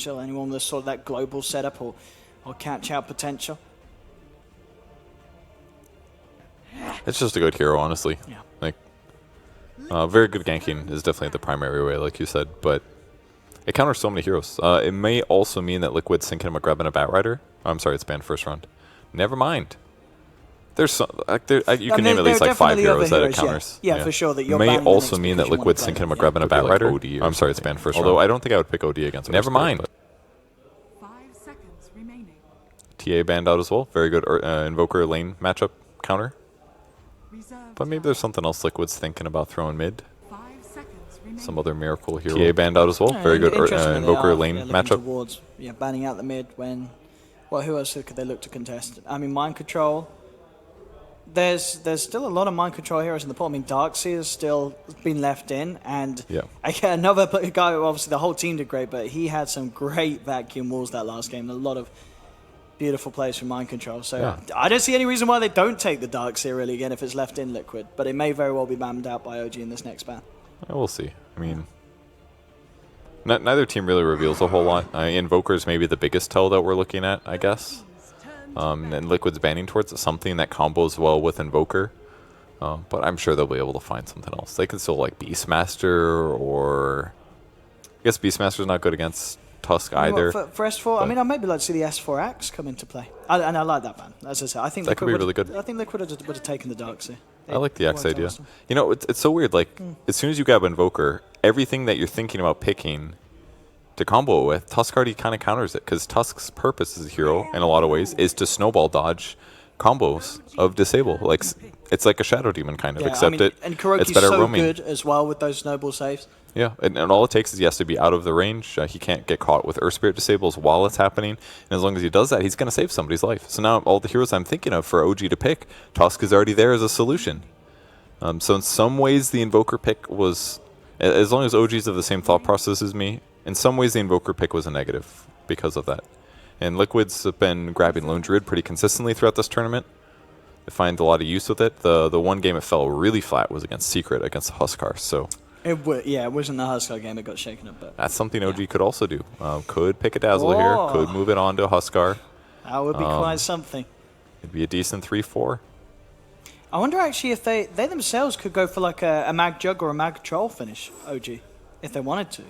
potential? Anyone with sort of that global setup or catch out potential? It's just a good hero, honestly. Yeah. Like, very good ganking is definitely the primary way, like you said, but it counters so many heroes. It may also mean that Liquid's thinking about grabbing a Batrider. Oh, I'm sorry, it's banned first round. Never mind. There's some, you can name at least like 5 heroes that it counters. Yeah, for sure. That you're may banning also the mean next that Liquid's thinking about grabbing a Batrider. Like I'm sorry, it's banned first round. Although I don't think I would pick OD against Never mind. 5 seconds remaining. TA banned out as well. Very good Invoker lane matchup counter. But maybe there's something else Liquid's thinking about throwing mid. 5 seconds remaining. Some other miracle hero. TA banned out as well. Very good Invoker lane matchup. Towards, banning out the mid when... Well, who else could they look to contest? I mean, Mind Control. There's still a lot of Mind Control heroes in the pool. I mean, Darkseer's still been left in. And again, another guy, obviously the whole team did great, but he had some great vacuum walls that last game. A lot of beautiful plays from Mind Control. So I don't see any reason why they don't take the Darkseer really again if it's left in Liquid. But it may very well be banned out by OG in this next ban. We'll see. I mean, neither team really reveals a whole lot. Invoker's maybe the biggest tell that we're looking at, I guess. And Liquid's banning towards it, something that combos well with Invoker. But I'm sure they'll be able to find something else. They can still like Beastmaster or... I guess Beastmaster's not good against Tusk either. For S4, I mean, I'd maybe like to see the S4 Axe come into play. And I like that ban. As I said, I think that could be really good. I think Liquid would have taken the Darkseer. I like the Axe idea. Awesome. You know, it's so weird. Like, as soon as you grab Invoker, everything that you're thinking about picking to combo it with, Tusk already kind of counters it, because Tusk's purpose as a hero, in a lot of ways, is to snowball dodge combos of disable. Like, it's like a Shadow Demon, kind of, except and Kuroki's it's better so roaming. Good as well with those snowball saves. Yeah, and all it takes is he has to be out of the range. He can't get caught with Earth Spirit disables while it's happening. And as long as he does that, he's going to save somebody's life. So now all the heroes I'm thinking of for OG to pick, Tusk is already there as a solution. So in some ways, the Invoker pick was, as long as OG's have the same thought process as me, in some ways the Invoker pick was a negative because of that. And Liquid's have been grabbing Lone Druid pretty consistently throughout this tournament. They find a lot of use with it. The one game it fell really flat was against Secret, against Huskar. So it wasn't the Huskar game. It got shaken up. But that's something OG could also do. Could pick a Dazzle here. Could move it on to Huskar. That would be quite something. It'd be a decent 3-4. I wonder actually if they themselves could go for like a Mag Jug or a Mag Troll finish, OG, if they wanted to.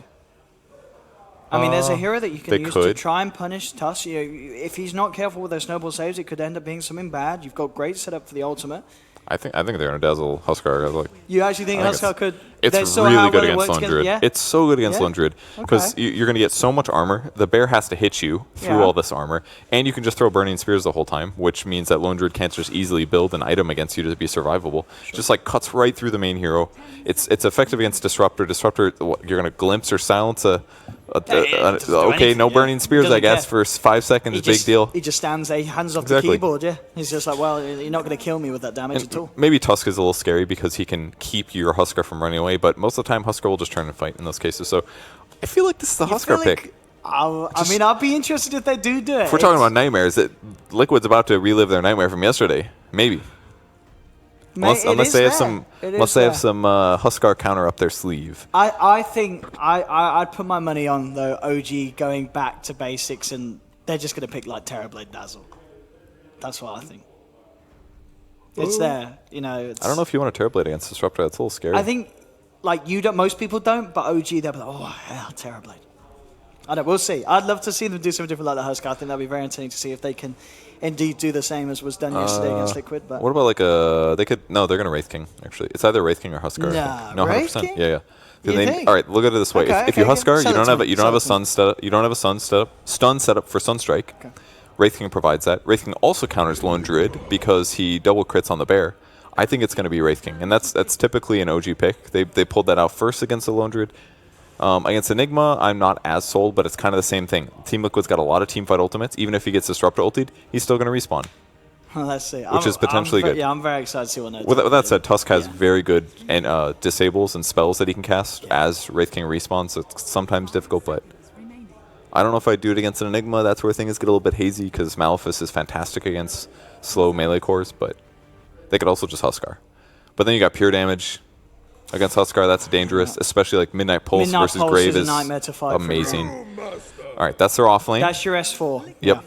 I mean, there's a hero that you can use to try and punish Tusk. You know, if he's not careful with those snowball saves, it could end up being something bad. You've got great setup for the ultimate. I think they're gonna dazzle Huskar. Like, you actually think Huskar could? It's really good against Lone Druid. Yeah? It's so good against Lone Druid because you're gonna get so much armor. The bear has to hit you through all this armor, and you can just throw burning spears the whole time, which means that Lone Druid can't just easily build an item against you to be survivable. Just like cuts right through the main hero. It's effective against Disruptor. Disruptor, you're gonna glimpse or silence no burning spears, I guess, for 5 seconds. Big deal. He just stands there, hands off the keyboard. Yeah, he's just like, well, you're not going to kill me with that damage at all. Maybe Tusk is a little scary because he can keep your Huskar from running away, but most of the time Huskar will just turn and fight in those cases. So I feel like this is the Huskar pick. I mean, I'll be interested if they do it. If we're talking about nightmares, Liquid's about to relive their nightmare from yesterday. Maybe. Unless they have some Huskar counter up their sleeve. I think I'd put my money on though OG going back to basics, and they're just gonna pick like Terrorblade Dazzle. That's what I think. It's there, you know. I don't know if you want a Terrorblade against Disruptor. That's a little scary. I think like you don't. Most people don't, but OG they'll be like, oh hell, Terrorblade. I don't. We'll see. I'd love to see them do something different like the Huskar. I think that'd be very entertaining to see if they can indeed do the same as was done yesterday against Liquid. But what about like they're gonna Wraith King actually. It's either Wraith King or Huskar. No, 100%. King? Yeah. Think? All right, look at it this way. If you Huskar, you don't have a stun setup for Sunstrike. Okay. Wraith King provides that. Wraith King also counters Lone Druid because he double crits on the bear. I think it's going to be Wraith King, and that's typically an OG pick. They pulled that out first against the Lone Druid. Against Enigma, I'm not as sold, but it's kind of the same thing. Team Liquid's got a lot of teamfight ultimates. Even if he gets Disruptor ulted, he's still going to respawn. Let's see. Which is potentially good. Yeah, I'm very excited to see what they do. With that said, Tusk has very good disables and spells that he can cast as Wraith King respawns, so it's sometimes difficult, but I don't know if I'd do it against an Enigma. That's where things get a little bit hazy, because Malefice is fantastic against slow melee cores, but they could also just Huskar. But then you got pure damage against Huskar. That's dangerous, especially like Midnight Pulse versus Grave is a nightmare to fight amazing. All right, that's their off lane. That's your S4. Yep.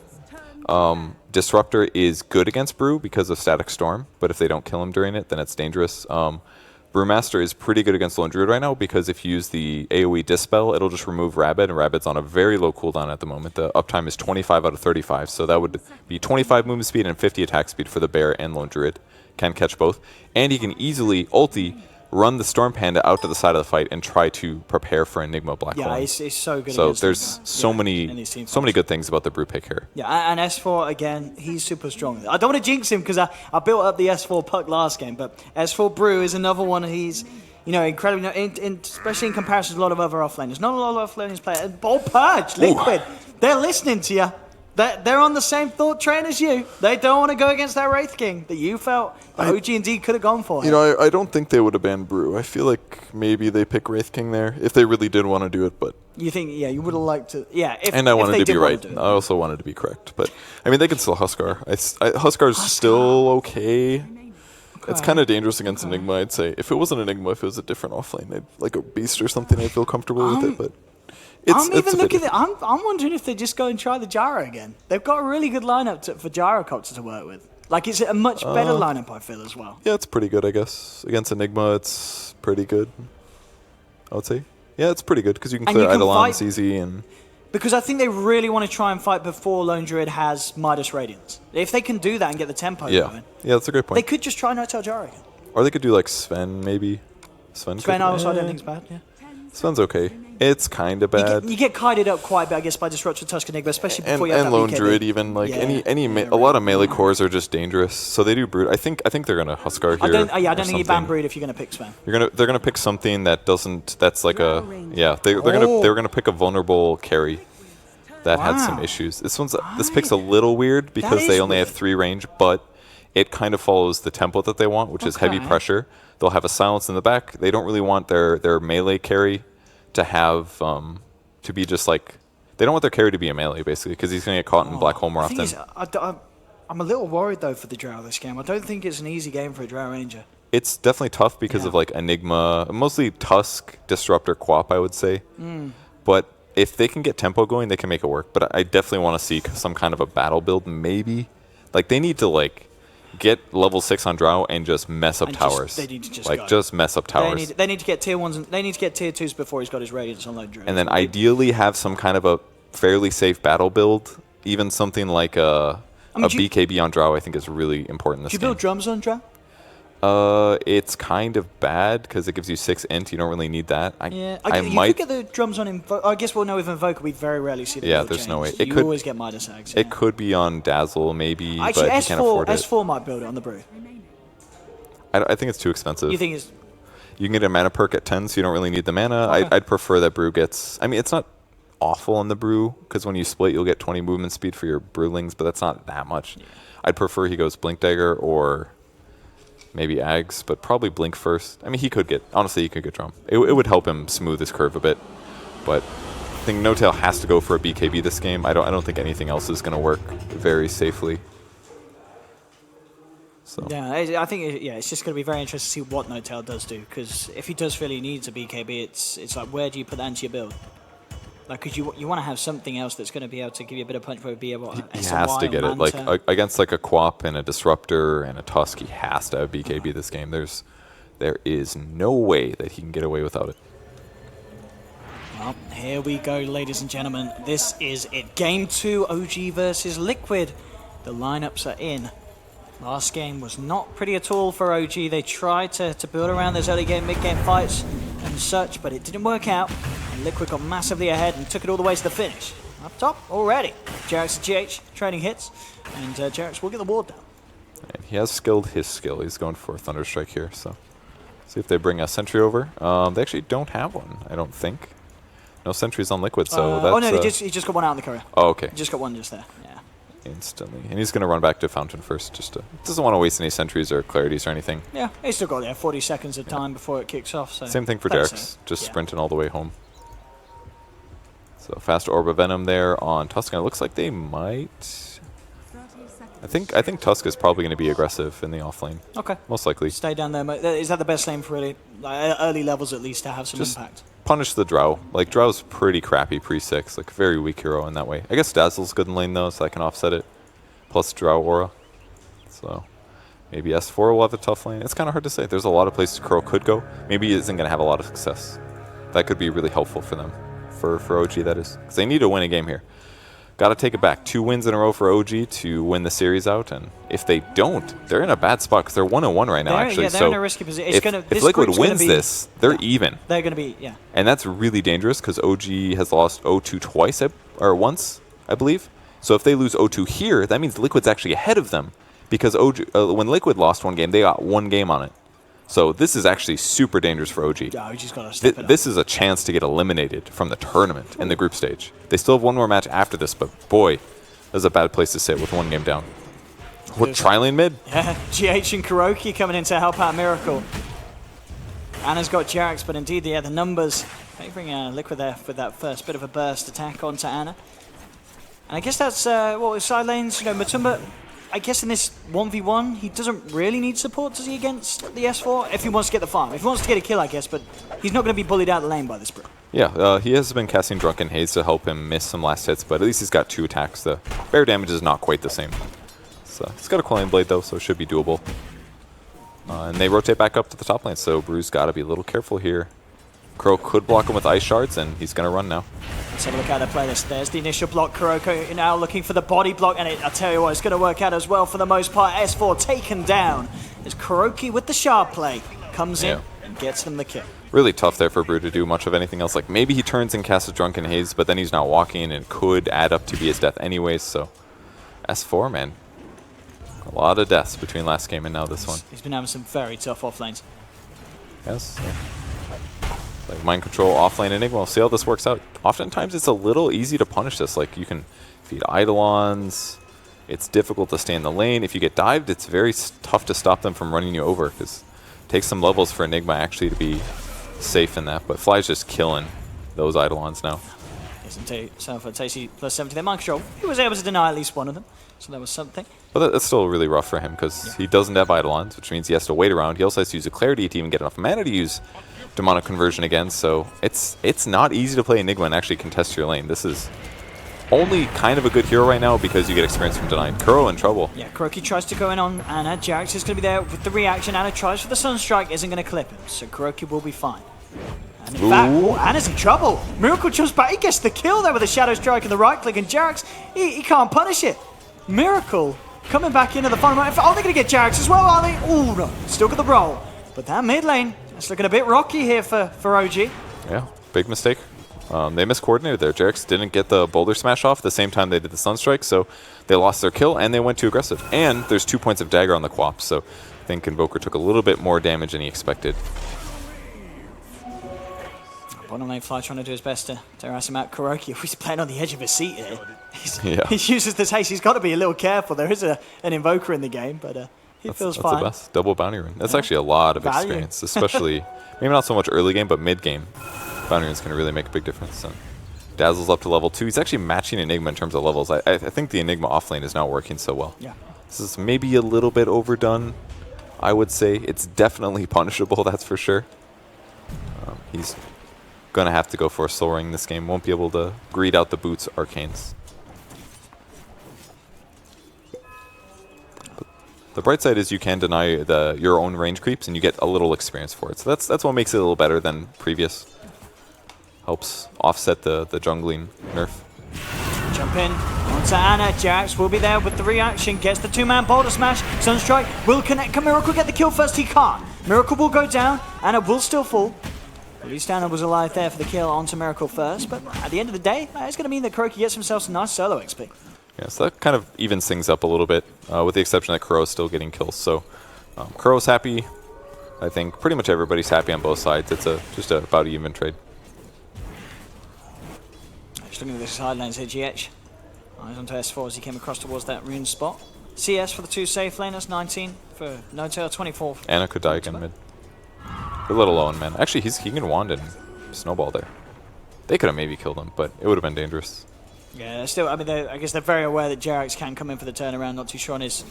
Yeah. Disruptor is good against Brew because of Static Storm, but if they don't kill him during it, then it's dangerous. Brewmaster is pretty good against Lone Druid right now because if you use the AoE Dispel, it'll just remove Rabid, and Rabid's on a very low cooldown at the moment. The uptime is 25 out of 35, so that would be 25 movement speed and 50 attack speed for the Bear and Lone Druid. Can catch both. And he can easily ulti, run the Storm Panda out to the side of the fight, and try to prepare for Enigma Black Hole. Yeah, it's so good. So there's so many good things about the Brew pick here. Yeah, and S4 again, he's super strong. I don't want to jinx him because I built up the S4 puck last game, but S4 Brew is another one. He's incredibly, especially in comparison to a lot of other offlaners. Not a lot of offlaners play. Bold Purge, Liquid, they're listening to you. They're on the same thought train as you. They don't want to go against that Wraith King that you felt OG and D could have gone for. You know, I don't think they would have banned Brew. I feel like maybe they pick Wraith King there if they really did want to do it, but... You think, yeah, you would have liked to... Yeah, and I wanted to be right. I also wanted to be correct. But, I mean, they could still Huskar. Huskar's still okay. It's kind of dangerous against Enigma, I'd say. If it wasn't Enigma, if it was a different offlane, like a Beast or something, I'd feel comfortable with it, but... I'm wondering if they just go and try the Gyro again. They've got a really good lineup for Gyrocopter to work with. Like, it's a much better lineup, I feel, as well. Yeah, it's pretty good, I guess. Against Enigma, it's pretty good, I would say. Yeah, it's pretty good, because you can clear Eidolons easy. Because I think they really want to try and fight before Lone Druid has Midas Radiance. If they can do that and get the tempo going. Yeah, that's a great point. They could just try No-Tail Gyro again. Or they could do, like, Sven, maybe. Sven also I don't think is bad, yeah. Sven's okay. It's kind of bad. You get kited up quite a bit, I guess, by Disruptor Tusk Enigma, especially before you have that Lone BKB. Druid even. Like a lot of melee cores are just dangerous. So they do Brood. I think they're gonna Huskar here. I don't think you ban Brood if you're gonna pick Sven. They're gonna pick something that doesn't. That's like a they're gonna pick a vulnerable carry that had some issues. This pick's a little weird because they only have 3 range, but it kind of follows the template that they want, which is heavy pressure. They'll have a silence in the back. They don't really want their melee carry to have to be just like, they don't want their carry to be a melee basically because he's going to get caught in black hole more often. I'm a little worried though for the Drow this game. I don't think it's an easy game for a Drow Ranger. It's definitely tough because of like Enigma, mostly Tusk, Disruptor, Quap, I would say. But if they can get tempo going, they can make it work. But I definitely want to see some kind of a battle build maybe. Like they need to like get level 6 on Drow and just mess up towers. They need to just mess up towers. They need to get tier 1s and they need to get tier 2s before he's got his Radiance on Lone Druid. And then ideally have some kind of a fairly safe battle build. Even something like a BKB on Drow I think is really important in this game. Do you build drums on Drow? It's kind of bad because it gives you 6 int. You don't really need that. You could get the drums on Invoker. I guess with Invoker we very rarely see the there's no way. You always get Midas Axe. It could be on Dazzle maybe, actually, but you can't afford it. S4 might build it on the Brew. I think it's too expensive. You think it's... You can get a mana perk at 10, so you don't really need the mana. Okay. I'd prefer that Brew gets... I mean, it's not awful on the Brew, because when you split, you'll get 20 movement speed for your Brewlings, but that's not that much. Yeah. I'd prefer he goes Blink Dagger or... maybe Ags, but probably Blink first. I mean, he could get Drum. It would help him smooth his curve a bit, but I think No-Tail has to go for a BKB this game. I don't think anything else is going to work very safely. So. Yeah, I think it's just going to be very interesting to see what No-Tail does do, because if he does feel he needs a BKB, it's like, where do you put that into your build? Like, because you want to have something else that's going to be able to give you a bit of punch, be able to... He has to get it. Like, against like a Quap and a Disruptor and a Tusk, he has to have BKB this game. There is no way that he can get away without it. Well, here we go, ladies and gentlemen. This is it. Game 2, OG versus Liquid. The lineups are in. Last game was not pretty at all for OG. They tried to build around those early game, mid game fights and such, but it didn't work out. And Liquid got massively ahead and took it all the way to the finish. Up top already. Jarek's GH trading hits, and Jarek's will get the ward down. And he has skilled his skill. He's going for a Thunderstrike here, so see if they bring a Sentry over. They actually don't have one, I don't think. No sentries on Liquid, so that's... Oh no, he just got one out in the courier. Oh, okay. He just got one just there, yeah. Instantly. And he's going to run back to Fountain first. Doesn't want to waste any sentries or clarities or anything. Yeah, he's still got 40 seconds of time before it kicks off. So same thing for Jarek's, just sprinting all the way home. So fast Orb of Venom there on Tusk. And it looks like they might... I think Tusk is probably going to be aggressive in the off lane. Okay. Most likely. Stay down there. Is that the best lane for really, like, early levels at least, to have some impact? punish the Drow. Like, Drow's pretty crappy pre-6, like very weak hero in that way. I guess Dazzle's good in lane though, so I can offset it. Plus Drow Aura. So maybe S4 will have a tough lane. It's kind of hard to say. There's a lot of places Crow could go. Maybe he isn't going to have a lot of success. That could be really helpful for them. For OG, that is. Because they need to win a game here. Got to take it back. 2 wins in a row for OG to win the series out, and if they don't, they're in a bad spot because they're 1-1 right now. Actually, they're so in a risky position. If Liquid wins this, they're even. They're going to be, and that's really dangerous because OG has lost 0-2 twice or once, I believe. So if they lose 0-2 here, that means Liquid's actually ahead of them because when Liquid lost 1 game, they got 1 game on it. So this is actually super dangerous for OG. Yeah, OG's got to step it up. This is a chance to get eliminated from the tournament in the group stage. They still have 1 more match after this, but boy, this is a bad place to sit with 1 game down. What, tri-lane mid? Yeah, GH and Kuroki coming in to help out Miracle. Anna's got Jax, but indeed, the numbers favoring Liquid there with that first bit of a burst attack onto Anna. And I guess that's what side lanes, Matumba. I guess in this 1v1, he doesn't really need support, does he, against the S4? If he wants to get the farm. If he wants to get a kill, I guess, but he's not going to be bullied out of the lane by this bro. Yeah, he has been casting Drunken Haze to help him miss some last hits, but at least he's got 2 attacks. The bear damage is not quite the same. So he's got a Quelling Blade, though, so it should be doable. And they rotate back up to the top lane, so Brew's got to be a little careful here. Crow could block him with Ice Shards, and he's going to run now. Let's have a look how they play this. There's the initial block. Kuroko now looking for the body block, and I'll tell you what, it's going to work out as well for the most part. S4 taken down as Kuroki with the sharp play comes in and gets them the kill. Really tough there for Brew to do much of anything else. Like, maybe he turns and casts a Drunken Haze, but then he's not walking and could add up to be his death anyways, so S4, man. A lot of deaths between last game and now this one. He's been having some very tough off lanes. Yes. Like Mind Control, offlane Enigma. We'll see how this works out. Oftentimes it's a little easy to punish this. Like, you can feed Eidolons. It's difficult to stay in the lane. If you get dived, it's very tough to stop them from running you over because it takes some levels for Enigma actually to be safe in that. But Fly's just killing those Eidolons now. So for Tasty plus 70, their Mind Control, he was able to deny at least one of them. So that was something. But that's still really rough for him because he doesn't have Eidolons, which means he has to wait around. He also has to use a Clarity to even get enough mana to use Demonic Conversion again, so it's not easy to play Enigma and actually contest your lane. This is only kind of a good hero right now because you get experience from denying. Kuro in trouble. Yeah, Kuroki tries to go in on Anna. Jax is going to be there with the reaction. Anna tries for the Sunstrike, isn't going to clip him, so Kuroki will be fine. And in fact, Anna's in trouble. Miracle jumps back. He gets the kill there with the Shadow Strike and the right click, and Jax, he can't punish it. Miracle coming back into the final. Oh, they're going to get Jax as well, aren't they? Oh, no. Still got the roll. But that mid lane, it's looking a bit rocky here for OG. Yeah, big mistake. They miscoordinated there. Jax didn't get the Boulder Smash off at the same time they did the Sunstrike, so they lost their kill and they went too aggressive. And there's 2 points of dagger on the Quap, so I think Invoker took a little bit more damage than he expected. Bottom lane Fly trying to do his best to harass him out. Kuroki, he's playing on the edge of his seat here. He uses this haste. He's got to be a little careful. There is an Invoker in the game, but he feels fine. That's the best. Double Bounty Rune. That's actually a lot of experience, especially maybe not so much early game, but mid game. Bounty Rune's going to really make a big difference. And Dazzle's up to level 2. He's actually matching Enigma in terms of levels. I think the Enigma offlane is not working so well. Yeah. This is maybe a little bit overdone, I would say. It's definitely punishable, that's for sure. He's going to have to go for a Soul Ring this game. Won't be able to greed out the Boots Arcanes. The bright side is you can deny your own range creeps and you get a little experience for it. So that's what makes it a little better than previous. Helps offset the jungling nerf. Jump in onto Anna. Jax will be there with the reaction. Gets the 2-man Boulder Smash. Sunstrike will connect. Can Miracle get the kill first? He can't. Miracle will go down. Anna will still fall. At least Anna was alive there for the kill onto Miracle first. But at the end of the day, it's going to mean that Kuroki gets himself some nice solo XP. Yeah, so that kind of evens things up a little bit, with the exception that Kuro's still getting kills. So Kuro's happy. I think pretty much everybody's happy on both sides. It's just about an even trade. Just looking at the side lanes here, GH. Eyes onto S4 as he came across towards that rune spot. CS for the 2 safe laners, 19 for No-Tail, 24. Anna could die again mid. A little low on man. Actually, he can wand and snowball there. They could have maybe killed him, but it would have been dangerous. Yeah, still, I mean, I guess they're very aware that Jerax can come in for the turnaround, not too sure on his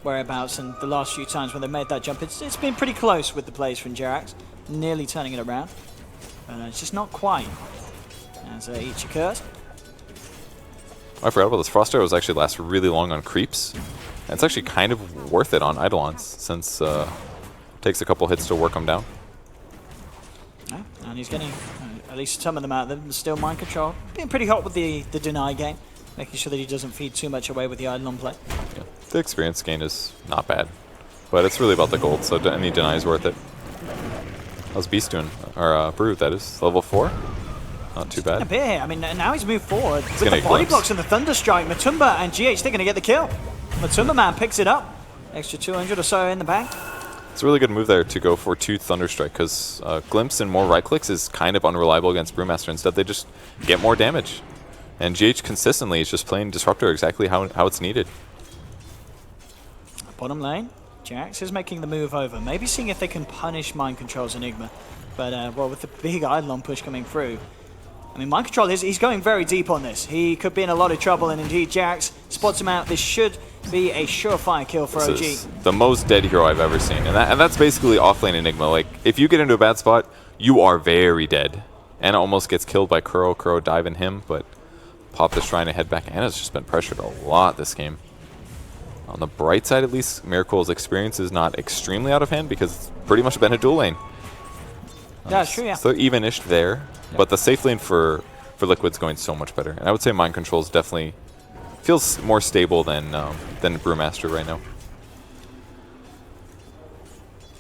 whereabouts, and the last few times when they made that jump, it's been pretty close with the plays from Jerax, nearly turning it around. But it's just not quite. As each occurs. I forgot about this. Frost Arrows actually lasts really long on creeps. And it's actually kind of worth it on Eidolons, since it takes a couple hits to work them down. Yeah, and he's getting at least some of them out of them. Still mind control. Being pretty hot with the deny game. Making sure that he doesn't feed too much away with the Eidolon play. Yeah. The experience gain is not bad. But it's really about the gold, so any deny is worth it. How's Beast doing? Or Brew, that is. Level 4? Not too bad. A bit here. I mean, now he's moved forward. He's with the gonna body glimpse. blocks and the Thunder Strike, Matumba and GH, they're going to get the kill. Matumba Man picks it up. Extra 200 or so in the bank. It's a really good move there to go for 2 Thunder Strike, because Glimpse and more right clicks is kind of unreliable against Brewmaster. Instead, they just get more damage. And GH consistently is just playing Disruptor exactly how it's needed. Bottom lane, Jax is making the move over. Maybe seeing if they can punish Mind Control's Enigma. But, well, with the big Eidolon push coming through, I mean, Mind Control, he's going very deep on this. He could be in a lot of trouble, and indeed, Jax spots him out. This should be a surefire kill for OG. This is the most dead hero I've ever seen. And that's basically offlane Enigma. Like, if you get into a bad spot, you are very dead. Anna almost gets killed by Kuro. Kuro diving him, but pop the Shrine and head back. Anna's just been pressured a lot this game. On the bright side, at least, Miracle's experience is not extremely out of hand because it's pretty much been a dual lane. That's true, yeah. So even-ish there, but the safe lane for Liquid's going so much better. And I would say Mind Control's definitely feels more stable than Brewmaster right now.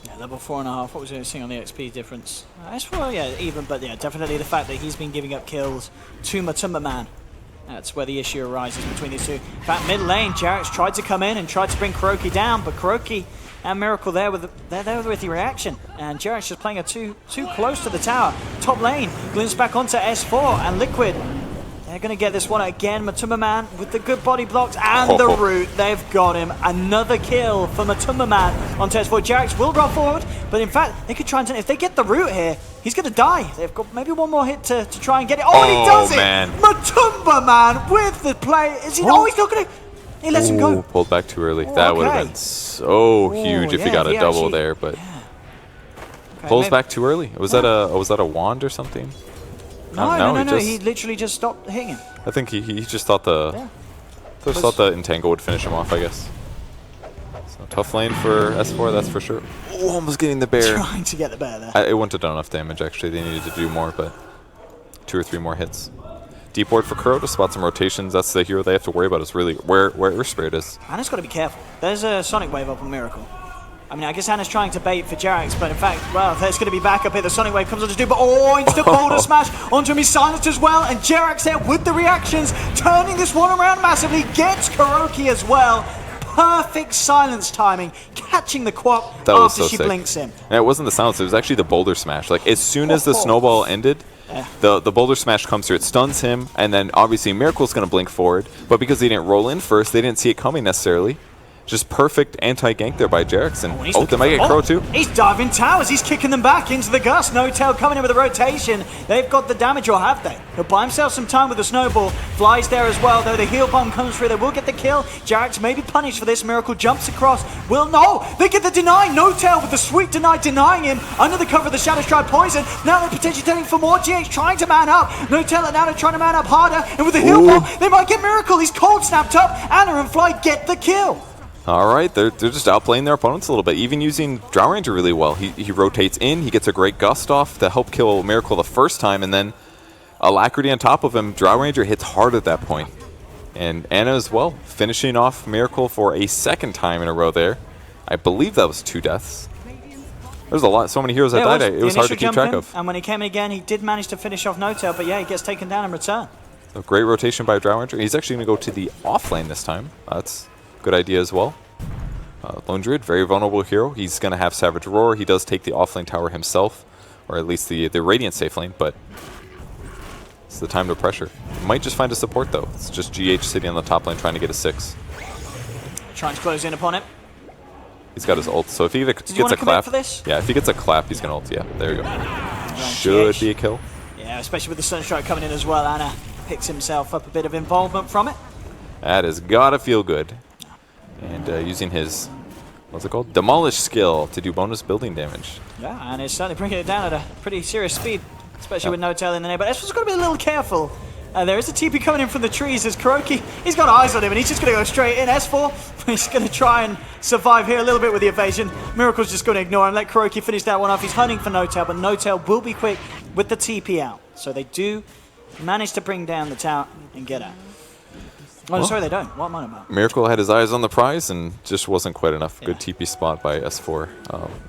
Yeah, level 4.5. What was I seeing on the XP difference? S4, yeah, even, but yeah, definitely the fact that he's been giving up kills to Matumba Man. That's where the issue arises between these two. In fact, mid lane, Jarrett's tried to come in and tried to bring Kuroki down, but Kuroki and Miracle there with the reaction. And Jarrett's just playing too close to the tower. Top lane, glimpse back onto S4 and Liquid. They're going to get this one again. Matumba Man with the good body blocks and the root. They've got him. Another kill for Matumba Man on S4. Jarrett's will run forward, but in fact, they could try and... If they get the root here, he's going to die. They've got maybe one more hit to try and get it. Oh, and he does man. it! Matumba Man with the play. Is he... Oh, he's not going to... He lets him go. Pulled back too early. That would have been so huge if he got a double actually, there, but Okay, pulls maybe- back too early. Was that a wand or something? No. He literally just stopped hitting him. I think he just thought the entangle would finish him off, I guess. So tough lane for S4, that's for sure. Oh, almost getting the bear. Trying to get the bear there. It wouldn't have done enough damage, actually. They needed to do more, but 2 or 3 more hits. Deep ward for Kuro to spot some rotations. That's the hero they have to worry about, is really where Earth Spirit is. Anna's got to be careful. There's a Sonic Wave up on Miracle. I mean, I guess Anna's trying to bait for Jarrett's, but in fact, well, there's going to be backup here. The Sonic Wave comes on to do, but instant boulder smash onto him. He's silenced as well, and Jarrett's there with the reactions, turning this one around massively. Gets Kuroki as well. Perfect silence timing, catching the quap That was after so she sick. blinks him. And it wasn't the silence, it was actually the boulder smash. Like, as soon as the snowball ended, the boulder smash comes through, it stuns him, and then obviously Miracle's going to blink forward, but because they didn't roll in first, they didn't see it coming necessarily. Just perfect anti-gank there by Jarrett's, and they might get Crow too. He's diving towers, he's kicking them back into the gust. No Tail coming in with a rotation. They've got the damage, or have they? He'll buy himself some time with the snowball. Flies there as well, though the heal bomb comes through. They will get the kill. Jarrett's may be punished for this. Miracle jumps across. They get the deny. No Tail with the sweet deny, denying him under the cover of the Shadow Strike poison. Now they're potentially taking for more. GH trying to man up. No Tail and now they're trying to man up harder. And with the heal bomb, they might get Miracle. He's cold snapped up. Anna and Fly get the kill. All right, they're just outplaying their opponents a little bit, even using Drow Ranger really well. He rotates in, he gets a great gust off to help kill Miracle the first time, and then Alacrity on top of him. Drow Ranger hits hard at that point. And Anna as well, finishing off Miracle for a second time in a row there. I believe that was 2 deaths. There's so many heroes that died, it was hard to keep track of. And when he came in again, he did manage to finish off No Tail, but yeah, he gets taken down in return. So great rotation by Drow Ranger. He's actually going to go to the off lane this time. That's good idea as well. Lone Druid, very vulnerable hero. He's going to have Savage Roar. He does take the offlane tower himself, or at least the Radiant safe lane, but it's the time to pressure. Might just find a support though. It's just GH sitting on the top lane trying to get a 6. Trying to close in upon it. He's got his ult, so if he gets a clap, for this? yeah, if he gets a clap, he's going to ult. Yeah, there you go. Should be a kill. Yeah, especially with the Sunstrike coming in as well. Anna picks himself up a bit of involvement from it. That has got to feel good. And using his, what's it called? Demolish skill to do bonus building damage. Yeah, and it's certainly bringing it down at a pretty serious speed. especially with no tail in the name. But Espo's got to be a little careful. There is a TP coming in from the trees as Kuroki, he's got eyes on him and he's just going to go straight in. S4, he's going to try and survive here a little bit with the evasion. Miracle's just going to ignore him, let Kuroki finish that one off. He's hunting for no tail, but no tail will be quick with the TP out. So they do manage to bring down the tower and get out. Oh, sorry, they don't. What am I about? Miracle had his eyes on the prize and just wasn't quite enough. Good TP spot by S4.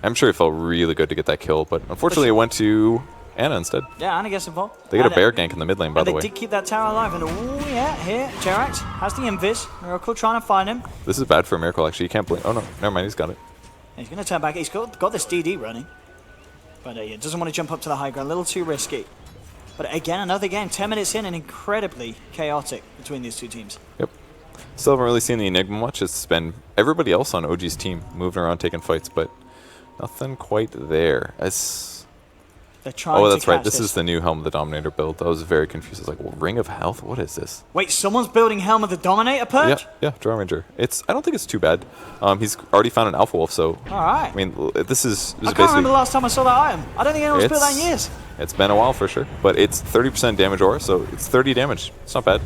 I'm sure it felt really good to get that kill, but unfortunately it went to Anna instead. Yeah, Anna gets involved. They get a bear gank in the mid lane, by the way. They did keep that tower alive. And oh yeah, here, Jerax has the invis. Miracle trying to find him. This is bad for Miracle, actually. You can't blink. Oh, no. Never mind. He's got it. He's going to turn back. He's got this DD running. But he doesn't want to jump up to the high ground. A little too risky. But again, another game. 10 minutes in and incredibly chaotic between these two teams. Yep. Still haven't really seen the Enigma much. It's been everybody else on OG's team moving around, taking fights, but nothing quite there. They're trying to that's right. catch This is the new Helm of the Dominator build. I was very confused. I was like, well, Ring of Health? What is this? Wait, someone's building Helm of the Dominator perch? Yeah, Draw Ranger. I don't think it's too bad. He's already found an Alpha Wolf, so... All right. I mean, this is I can't remember the last time I saw that item. I don't think anyone's built that in years. It's been a while for sure, but it's 30% damage aura, so it's 30 damage. It's not bad.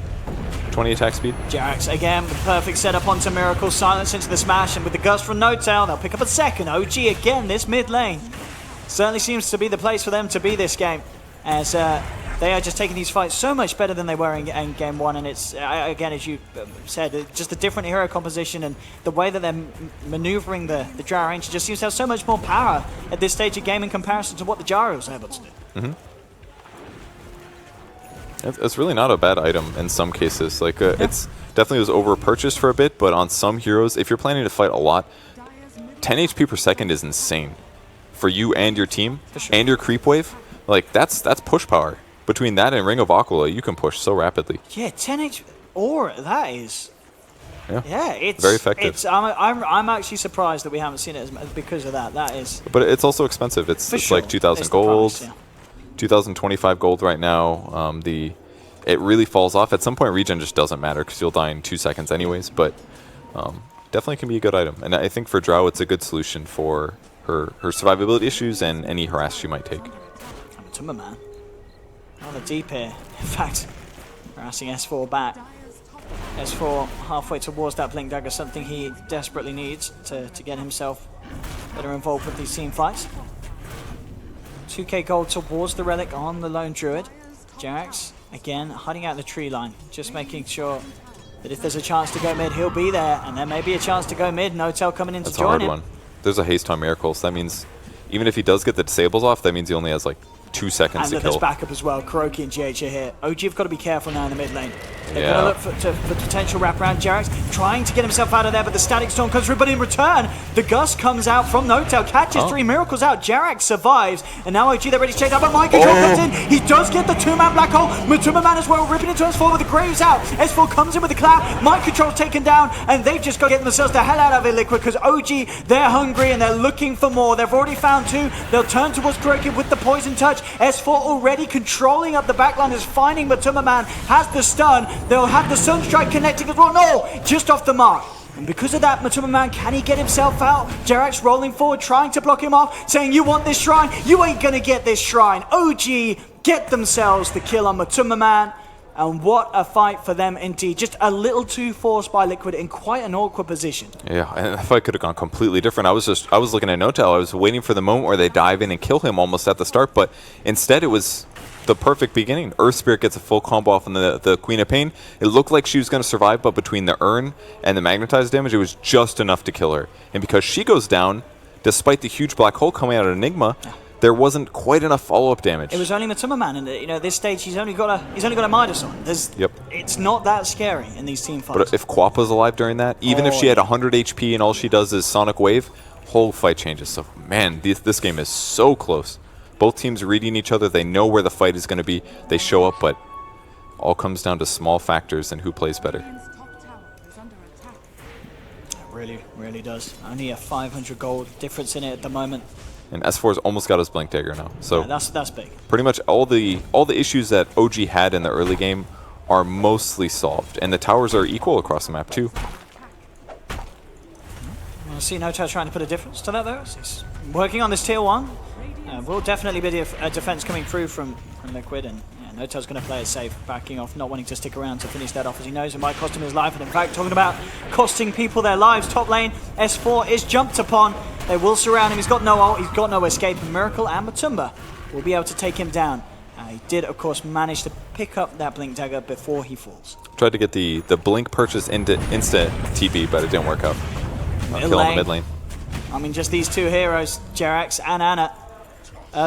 20 attack speed. Jerax again, the perfect setup onto Miracle, silence into the smash, and with the gust from No Tail, they'll pick up a second. OG again, this mid lane. Certainly seems to be the place for them to be this game, as they are just taking these fights so much better than they were in game one, and it's, again, as you said, just a different hero composition, and the way that they're maneuvering the Drow Ranger just seems to have so much more power at this stage of game in comparison to what the Gyro was able to do. Mm-hmm. It's really not a bad item in some cases. Like it's definitely was over purchased for a bit, but on some heroes, if you're planning to fight a lot, 10 HP per second is insane for you and your team and your creep wave. Like that's push power. Between that and Ring of Aquila, you can push so rapidly. Yeah, 10 HP or that is. Yeah, it's very effective. I'm actually surprised that we haven't seen it because of that. That is. But it's also expensive. It's like 2,000 gold. Price, yeah. 2,025 gold right now. It really falls off. At some point, regen just doesn't matter because you'll die in 2 seconds anyways, but definitely can be a good item. And I think for Drow, it's a good solution for her survivability issues and any harass she might take. Man. Rather deep here. In fact, harassing S4 back. S4 halfway towards that Blink Dagger, something he desperately needs to get himself better involved with these team fights. 2k gold towards the relic on the lone druid. Jerax, again, hiding out the tree line, just making sure that if there's a chance to go mid, he'll be there, and there may be a chance to go mid. No Tail coming in to join him. That's a hard one. There's a haste on Miracle, so that means even if he does get the disables off, that means he only has like 2 seconds to kill. And there's backup as well. Kuroki and GH are here. OG have got to be careful now in the mid lane. They're going to look for potential wraparound. Jerax trying to get himself out of there, but the Static Storm comes through. But in return, the Gust comes out from No Tail, catches 3 Miracles out. Jerax survives, and now OG, they're ready to chase out, but Mind Control comes in. He does get the 2-man Black Hole. Matuma Man as well, ripping into S4 with the Graves out. S4 comes in with the clap. Mind Control taken down, and they've just got to get themselves the hell out of it, Liquid, because OG, they're hungry, and they're looking for more. They've already found 2. They'll turn towards Kuroki with the Poison Touch. S4 already controlling up the backline, is finding Matuma Man, has the stun. They'll have the Sunstrike connecting as well. No, just off the mark. And because of that, Matuma Man, can he get himself out? Jerax rolling forward, trying to block him off, saying, you want this shrine? You ain't gonna get this shrine. OG get themselves the kill on Matuma Man. And what a fight for them indeed. Just a little too forced by Liquid in quite an awkward position. Yeah, and the fight could have gone completely different. I was looking at No Tail. I was waiting for the moment where they dive in and kill him almost at the start, but instead it was the perfect beginning. Earth Spirit gets a full combo off on the Queen of Pain. It looked like she was going to survive, but between the Urn and the magnetized damage, it was just enough to kill her. And because she goes down, despite the huge black hole coming out of Enigma, there wasn't quite enough follow-up damage. It was only Matuma Man, and at this stage he's only got a Midas on. It's not that scary in these team fights. But if Quappa's alive during that, even if she had 100 HP and all she does is Sonic Wave, whole fight changes. So man, this game is so close. Both teams are reading each other. They know where the fight is going to be. They show up, but all comes down to small factors and who plays better. It really, really does. Only a 500 gold difference in it at the moment. And S4's almost got his Blink Dagger now. So yeah, that's big. Pretty much all the issues that OG had in the early game are mostly solved, and the towers are equal across the map too. I see No Tail trying to put a difference to that though. He's working on this tier 1. Will definitely be a defense coming through from Liquid, and yeah, Notel's going to play it safe, backing off, not wanting to stick around to finish that off, as he knows it might cost him his life. And in fact, talking about costing people their lives, top lane, S4 is jumped upon. They will surround him. He's got no ult, he's got no escape. And Miracle and Matumba will be able to take him down. He did, of course, manage to pick up that Blink Dagger before he falls. Tried to get the Blink purchase into instant TP, but it didn't work out. Kill on the mid lane. I mean, just these two heroes, Jerax and Ana,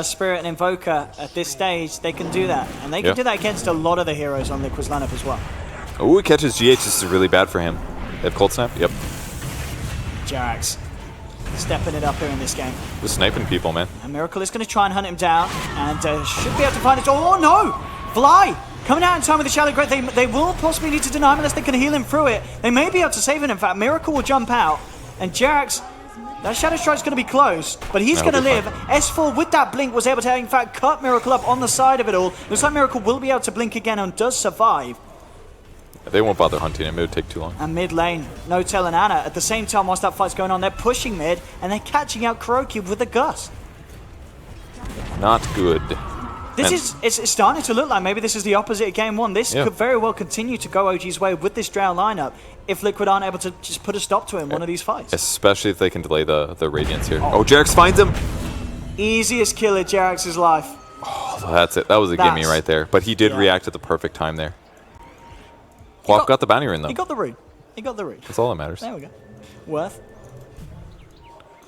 Spirit and Invoker, at this stage, they can do that. And they can do that against a lot of the heroes on Liquid's lineup as well. Oh, he catches GH. This is really bad for him. They have Cold Snap? Yep. Jerax stepping it up here in this game. Just sniping people, man. And Miracle is going to try and hunt him down, and should be able to find it. Oh, no! Fly! Coming out in time with the Shallow Grave. They will possibly need to deny him unless they can heal him through it. They may be able to save it. In fact, Miracle will jump out, and Jerax, that Shadow Strike's going to be close, but he's going to live. Fine. S4 with that blink was able to, in fact, cut Miracle up on the side of it all. Looks like Miracle will be able to blink again and does survive. They won't bother hunting him. It would take too long. And mid lane, Notel and Ana, at the same time whilst that fight's going on, they're pushing mid, and they're catching out Kuroki with a gust. Not good. It's starting to look like maybe this is the opposite of game one. This could very well continue to go OG's way with this Drow lineup if Liquid aren't able to just put a stop to it in one of these fights. Especially if they can delay the Radiance here. Oh, Jerax finds him! Easiest kill of Jerax's life. Oh, that's it. That was a gimme right there. But he did react at the perfect time there. Quaff got the bounty rune, though. He got the rune. He got the rune. That's all that matters. There we go. Worth.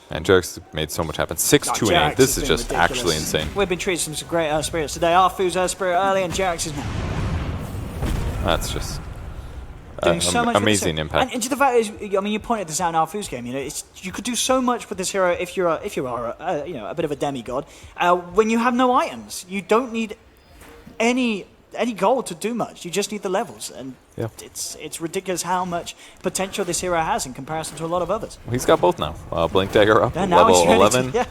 And Jerax made so much happen. 6-2 and 8. This is just ridiculous. Actually insane. We've been treating some great spirits today. Arfu's spirit early, and Jerax is now. That's just doing so much amazing impact. And the fact is, I mean, you pointed this out in Arfu's game. You know, you could do so much with this hero if you are a bit of a demigod. When you have no items, you don't need any gold to do much. You just need the levels, and it's ridiculous how much potential this hero has in comparison to a lot of others. Well, he's got both now. Blink Dagger up, level 11.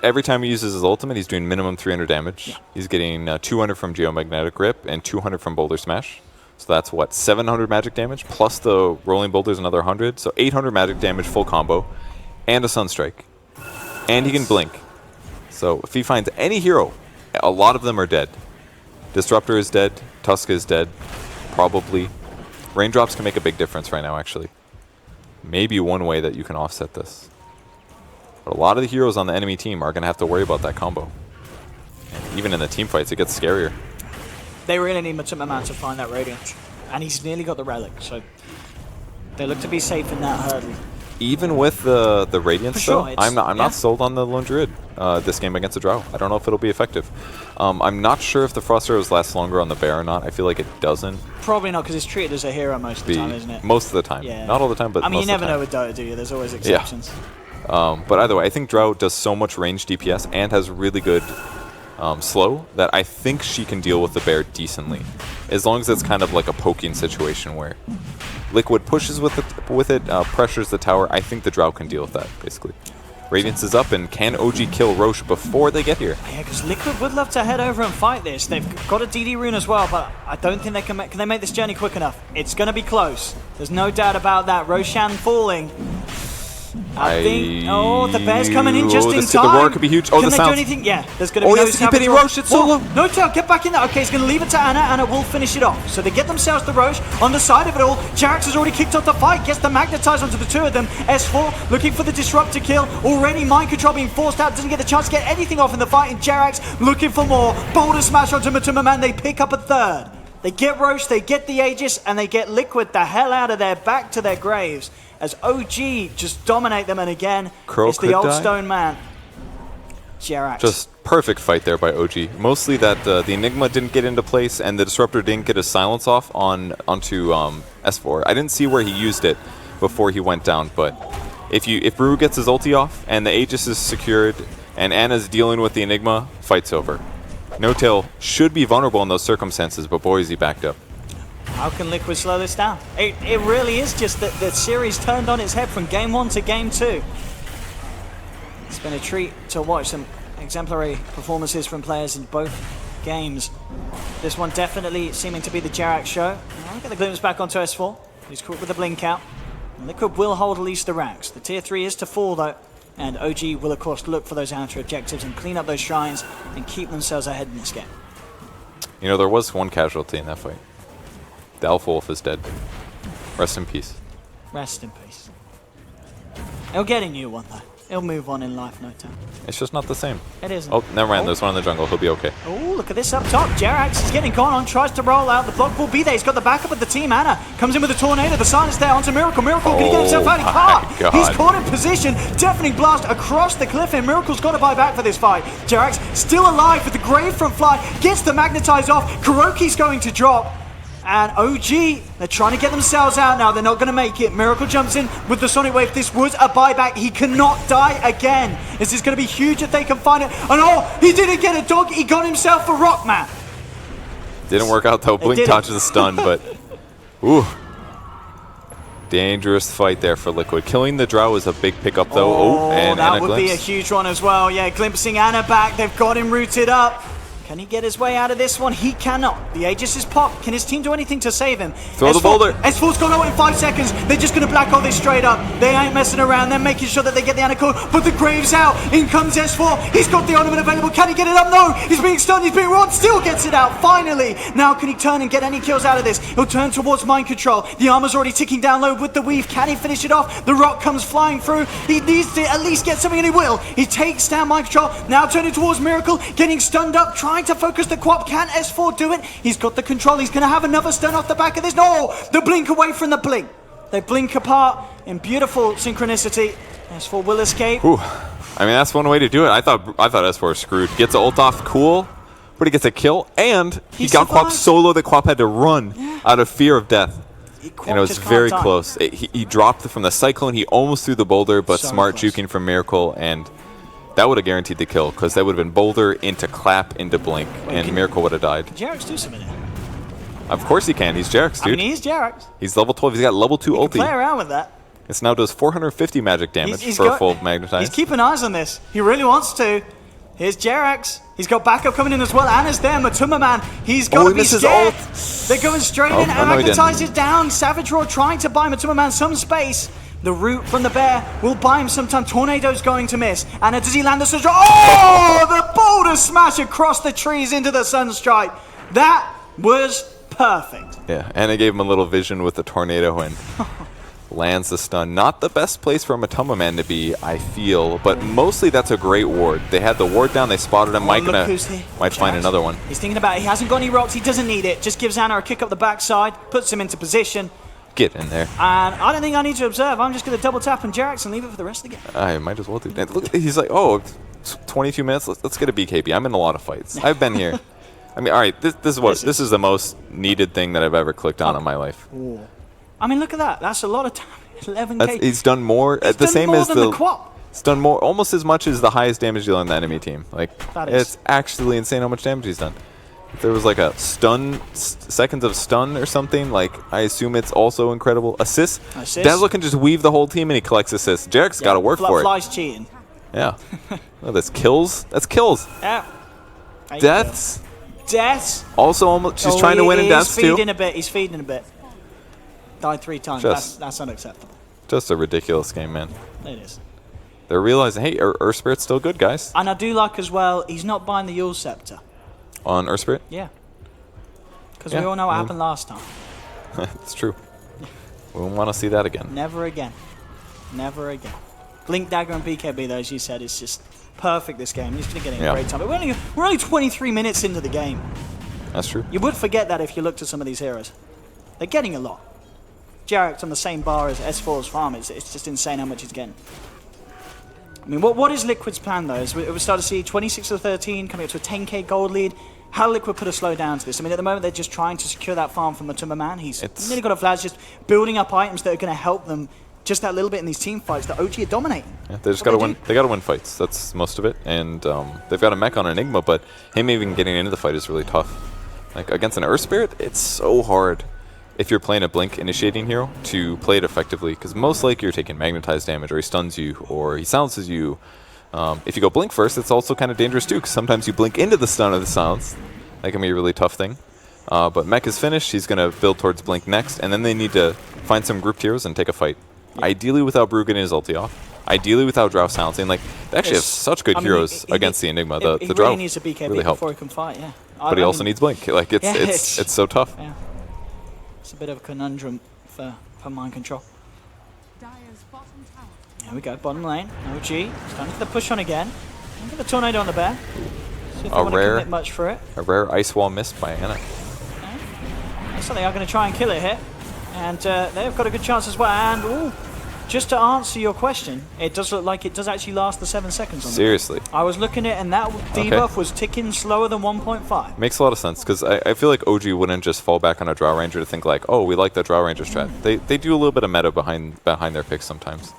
Every time he uses his ultimate, he's doing minimum 300 damage. Yeah. He's getting 200 from Geomagnetic Grip and 200 from Boulder Smash. So that's what, 700 magic damage plus the Rolling Boulders another 100. So 800 magic damage full combo, and a Sunstrike, and he can blink. So if he finds any hero, a lot of them are dead. Disruptor is dead. Tusk is dead. Probably. Raindrops can make a big difference right now, actually. Maybe one way that you can offset this. But a lot of the heroes on the enemy team are going to have to worry about that combo. And even in the team fights, it gets scarier. They really need Matumba to find that Radiance. And he's nearly got the Relic, so they look to be safe in that hurdle. Even with the Radiance, sure, though, I'm not sold on the Lone Druid this game against the Drow. I don't know if it'll be effective. I'm not sure if the Frost Arrows last longer on the Bear or not. I feel like it doesn't. Probably not, because it's treated as a hero most of the time, isn't it? Most of the time. Yeah. Not all the time, but I mean, most you never of the know with Dota, do you? There's always exceptions. Yeah. But either way, I think Drow does so much range DPS and has really good slow that I think she can deal with the Bear decently. As long as it's kind of like a poking situation where Liquid pushes with it, pressures the tower. I think the Drow can deal with that, basically. Radiance is up, and can OG kill Roche before they get here? Yeah, because Liquid would love to head over and fight this. They've got a DD rune as well, but I don't think they can they make this journey quick enough. It's going to be close. There's no doubt about that. Roshan falling. I think. Oh, the Bear's coming in just in time. The roar could be huge. Oh, can the they do sounds. anything? Yeah, there's going to be no keep hitting Roche. It's solo. No tail, get back in there. Okay, he's going to leave it to Ana. Ana will finish it off. So they get themselves the Roche on the side of it all. Jerax has already kicked off the fight. Gets the Magnetize onto the two of them. S4 looking for the Disrupt to kill. Already Mind Control being forced out. Doesn't get the chance to get anything off in the fight. And Jerax looking for more. Boulder Smash onto Matumba Man. They pick up a third. They get Roche, they get the Aegis, and they get Liquid the hell out of there, back to their graves, as OG just dominate them, and again, it's the old stone man, Jerax. Just perfect fight there by OG. Mostly that the Enigma didn't get into place, and the Disruptor didn't get his silence off onto S4. I didn't see where he used it before he went down, but if Brew gets his ulti off, and the Aegis is secured, and Anna's dealing with the Enigma, fight's over. No Tail should be vulnerable in those circumstances, but boy, is he backed up. How can Liquid slow this down? It really is just that the series turned on its head from game 1 to game 2. It's been a treat to watch some exemplary performances from players in both games. This one definitely seeming to be the Jerax show. I'll get the glimpse back onto S4. He's caught with the blink out. And Liquid will hold at least the ranks. The tier 3 is to fall, though. And OG will, of course, look for those outer objectives and clean up those shrines and keep themselves ahead in this game. You know, there was one casualty in that fight. The Alpha Wolf is dead. Rest in peace. Rest in peace. He'll get a new one, though. He'll move on in life no time. It's just not the same. It isn't. Oh, never mind. There's one in the jungle. He'll be okay. Oh, look at this up top. Jerax is getting gone on, tries to roll out. The block will be there. He's got the backup of the team. Anna comes in with a tornado. The silence there onto Miracle. Miracle can he get himself out? He can't. He's caught in position. Deafening blast across the cliff, and Miracle's got to buy back for this fight. Jerax still alive with the grave front fly. Gets the magnetize off. Kuroki's going to drop. And OG, they're trying to get themselves out now. They're not going to make it. Miracle jumps in with the Sonic Wave. This was a buyback. He cannot die again. This is going to be huge if they can find it. And oh, he didn't get a dog. He got himself a Rockman. Didn't work out though. Blink touches a stun, but ooh. Dangerous fight there for Liquid. Killing the Drow is a big pickup though. Oh, and that Anna would be a huge one as well. Yeah, glimpsing Anna back. They've got him rooted up. Can he get his way out of this one? He cannot. The Aegis is popped. Can his team do anything to save him? Throw the boulder. S4's gone out in 5 seconds. They're just going to black hole this straight up. They ain't messing around. They're making sure that they get the Anacore. But the Grave's out. In comes S4. He's got the ornament available. Can he get it up? No. He's being stunned. He's being robbed. Still gets it out. Finally. Now can he turn and get any kills out of this? He'll turn towards mind control. The armor's already ticking down low with the weave. Can he finish it off? The rock comes flying through. He needs to at least get something, and he will. He takes down mind control. Now turning towards Miracle. Getting stunned up. Trying to focus the quad. Can S4 do it? He's got the control. He's going to have another stun off the back of this. No! The blink away from the blink. They blink apart in beautiful synchronicity. S4 will escape. Ooh. I mean, that's one way to do it. I thought S4 was screwed. Gets an ult off, cool, but he gets a kill, and he got Quap solo that Quap had to run out of fear of death. And it was very close. He dropped from the Cyclone. He almost threw the boulder, but so smart juking from Miracle, and that would have guaranteed the kill, because that would have been boulder into clap into blink, and Miracle would have died. Can Jerax do something? Of course he can. He's Jerax, dude. I mean, he's Jerax. He's level 12. He's got level 2 ulti. Play around with that. This now does 450 magic damage for a full magnetize. He's keeping eyes on this. He really wants to. Here's Jerax. He's got backup coming in as well. Anna's there. Matuma Man. He's got to be scared. They're going straight in. And magnetize it down. Savage Roar trying to buy Matuma Man some space. The root from the bear will buy him some time. Tornado's going to miss. And does he land the Sunstrike? Oh, the boulder smash across the trees into the Sunstrike. That was perfect. Yeah, and it gave him a little vision with the tornado and lands the stun. Not the best place for a Matuma Man to be, I feel, but mostly that's a great ward. They had the ward down, they spotted him. Might find another one. He's thinking about it. He hasn't got any rocks. He doesn't need it. Just gives Anna a kick up the backside, puts him into position. Get in there. And I don't think I need to observe. I'm just going to double tap on Jerax and leave it for the rest of the game. I might as well do that. Look, he's like, oh, 22 minutes. Let's get a BKB. I'm in a lot of fights. I've been here. I mean, all right. This is the most needed thing that I've ever clicked on in my life. Ooh. I mean, look at that. That's a lot of time. 11K. He's done more. He's done same more as than the Quap. It's done more, almost as much as the highest damage dealer on the enemy team. Like, it's actually insane how much damage he's done. If there was like a seconds of stun or something, like, I assume it's also incredible. Assists. Dazzle can just weave the whole team and he collects assists. Jerax got to work for it. Fly's cheating. Yeah. Oh, that's kills. That's kills. Yeah. Deaths. Deaths. Also, almost. She's trying to win in deaths too. He's feeding a bit. Died 3 times. That's unacceptable. Just a ridiculous game, man. It is. They're realizing, hey, Earth Spirit's still good, guys. And I do like as well, he's not buying the Yule Scepter. On Earth Spirit? Yeah. Because we all know what happened last time. It's true. We won't want to see that again. Never again. Never again. Blink Dagger and BKB, though, as you said, is just perfect this game. He's going to get in a great time. But we're only 23 minutes into the game. That's true. You would forget that if you looked at some of these heroes. They're getting a lot. Jerax on the same bar as S4's farm. It's just insane how much he's getting. I mean, what is Liquid's plan, though? Is we start to see 26 to 13 coming up to a 10k gold lead. How Liquid put a slow down to this? I mean, at the moment, they're just trying to secure that farm from Matuma Man. He's nearly got a flash, just building up items that are going to help them just that little bit in these team fights that OG are dominating. Yeah, they just got to win. They got to win fights. That's most of it. And they've got a mech on Enigma, but him even getting into the fight is really tough. Like, against an Earth Spirit, it's so hard if you're playing a Blink initiating hero to play it effectively, because most likely you're taking magnetized damage, or he stuns you, or he silences you. If you go Blink first, it's also kind of dangerous too, because sometimes you blink into the stun or the silence. That can be a really tough thing. But mech is finished. He's going to build towards Blink next, and then they need to find some grouped heroes and take a fight. Ideally without Brew getting his ulti off. Ideally without Drow silencing. Like, they actually have It's- such good I mean, heroes he against the Enigma. The he Drow really needs a BKB really helped. before he can fight, yeah. But he also needs Blink. Like, Yeah, it's so tough. Yeah. It's a bit of a conundrum for mind control. Dire's bottom tower. Here we go, bottom lane. OG, starting to the push on again. Look at the tornado on the bear. See if they A want to rare- commit much for it. A rare Ice Wall missed by Anna. So they are going to try and kill it here. And they've got a good chance as well. And ooh, just to answer your question, it does look like it does actually last the 7 seconds on the Seriously. I was looking at it, and that debuff was ticking slower than 1.5. Makes a lot of sense, because I feel like OG wouldn't just fall back on a Drow Ranger to think like, oh, we like that Drow Ranger strat. They do a little bit of meta behind their picks sometimes.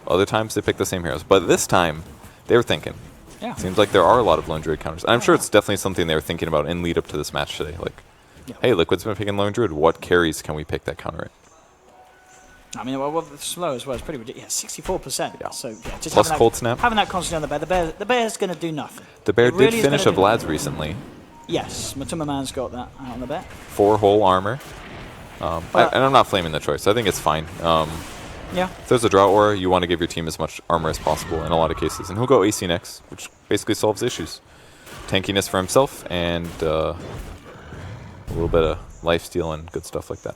Other times they pick the same heroes. But this time, they were thinking. Yeah. Seems like there are a lot of Lone Druid counters. And I'm sure it's definitely something they were thinking about in lead up to this match today. Like, hey, Liquid's been picking Lone Druid. What carries can we pick that counter it? I mean, well, the slow as well is pretty ridiculous. Yeah, 64%. Yeah. So, yeah, just Plus having Cold that, Snap. having that constantly on the bear. The bear's going to do nothing. The bear It did really is finish a gonna do Vlad's nothing. recently. Yes, Matuma Man's got that out on the bear. 4 whole armor. And I'm not flaming the choice. I think it's fine. Yeah. If there's a Drow Aura, you want to give your team as much armor as possible in a lot of cases. And he'll go AC next, which basically solves issues. Tankiness for himself and a little bit of lifesteal and good stuff like that.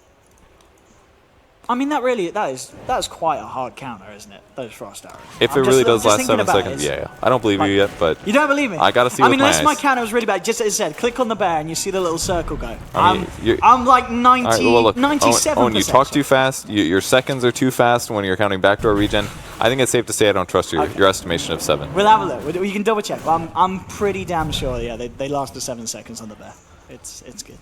I mean, that is quite a hard counter, isn't it? Those frost arrows. If I'm it really just does last thinking 7 about seconds, it. yeah. I don't believe you yet, but You don't believe me? I gotta see I with mean, my unless my eyes. counter was really bad. Just as I said, click on the bear and you see the little circle go. I mean, I'm like 90, all right, well, look, 97%. Owen, you talk too fast. Your seconds are too fast when you're counting backdoor regen. I think it's safe to say I don't trust your estimation of 7. We'll have a look. You can double check. I'm pretty damn sure. Yeah, they last the 7 seconds on the bear. It's good.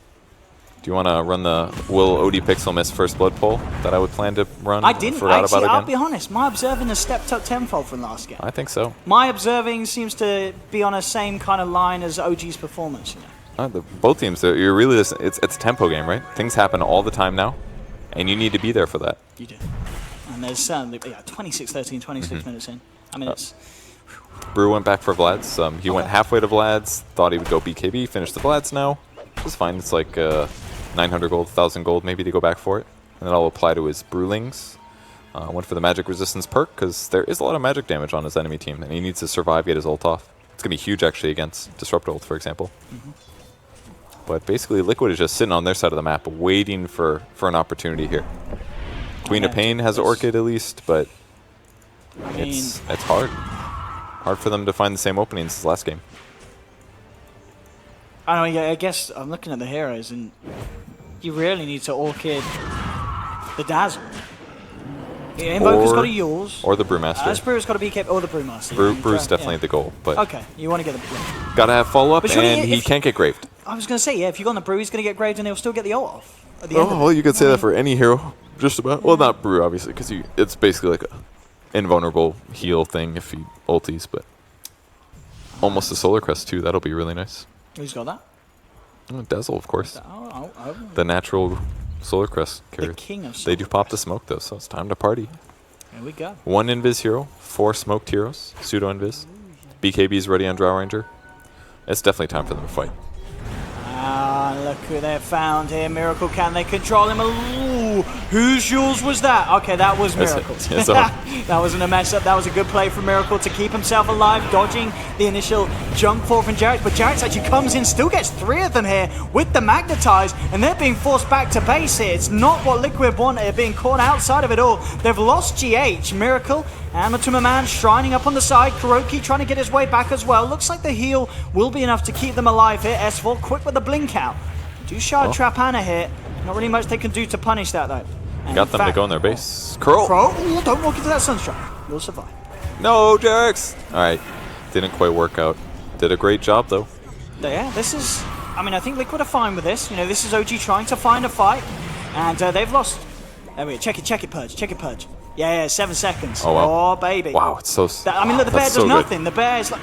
Do you want to run the Will OD Pixel miss first blood poll that I would plan to run? I didn't. Forgot Actually, about I'll again? be honest. My observing has stepped up tenfold from last game. I think so. My observing seems to be on a same kind of line as OG's performance. You know? Both teams, you're really it's a tempo game, right? Things happen all the time now, and you need to be there for that. You do. And there's certainly 26-13, 26 minutes in. I mean, it's Brew went back for Vlad's. He went halfway to Vlad's, thought he would go BKB, finished the Vlad's now. It's fine. It's like 900 gold, 1,000 gold maybe to go back for it. And then I'll apply to his Brewlings. Went for the magic resistance perk because there is a lot of magic damage on his enemy team, and he needs to survive, get his ult off. It's going to be huge actually against Disrupt ult, for example. But basically Liquid is just sitting on their side of the map waiting for an opportunity here. Queen of Pain has an Orchid at least, but it's hard. Hard for them to find the same openings as last game. I don't know, I guess I'm looking at the heroes, and you really need to Orchid the Dazzle. Yeah, Invoker's got a Yules. Or the Brewmaster. Brew's got a BK, or the Brewmaster. Brew's definitely the goal, but Okay, you want to get the... gotta have follow-up, But surely and he if- can't get graved. I was going to say, yeah, if you go on the Brew, he's going to get graved, and he'll still get the ult off at the end of Oh, well, it. you could say that for any hero, just about. Well, not Brew, obviously, because it's basically like a invulnerable heal thing if he ulties, but almost a Solar Crest, too. That'll be really nice. Who's got that? Oh, Dazzle, of course. Oh. The natural Solar Crest carrier. king of They do Solar pop the smoke, though, so it's time to party. Here we go. 1 Invis hero, 4 smoked heroes, pseudo Invis. BKB's ready on Drow Ranger. It's definitely time for them to fight. Ah, look who they've found here. Miracle, can they control him? Ooh, whose Yules was that? Okay, that was That's it. Miracle. Yeah, so- That wasn't a mess up. That was a good play from Miracle to keep himself alive, dodging the initial jump forward from Jarrett. But Jarrett actually comes in, still gets 3 of them here with the Magnetize, and they're being forced back to base here. It's not what Liquid wanted. They're being caught outside of it all. They've lost GH. Miracle and Matuma Man shrining up on the side. Kuroki trying to get his way back as well. Looks like the heal will be enough to keep them alive here. S4 quick with the blink out. Do shard trap Anna here. Not really much they can do to punish that though. And Got in them to fact- go in their base. Curl! Bro, ooh, don't walk into that sunstrike. You'll survive. No, Jax! Alright, didn't quite work out. Did a great job, though. Yeah, this is... I mean, I think Liquid are fine with this. You know, this is OG trying to find a fight. And they've lost... There we go. Check it, Purge. Check it, Purge. Yeah, 7 seconds. Oh, wow. Oh, baby. Wow, it's so... I mean, look, the bear that's does so good. nothing. The bear is like...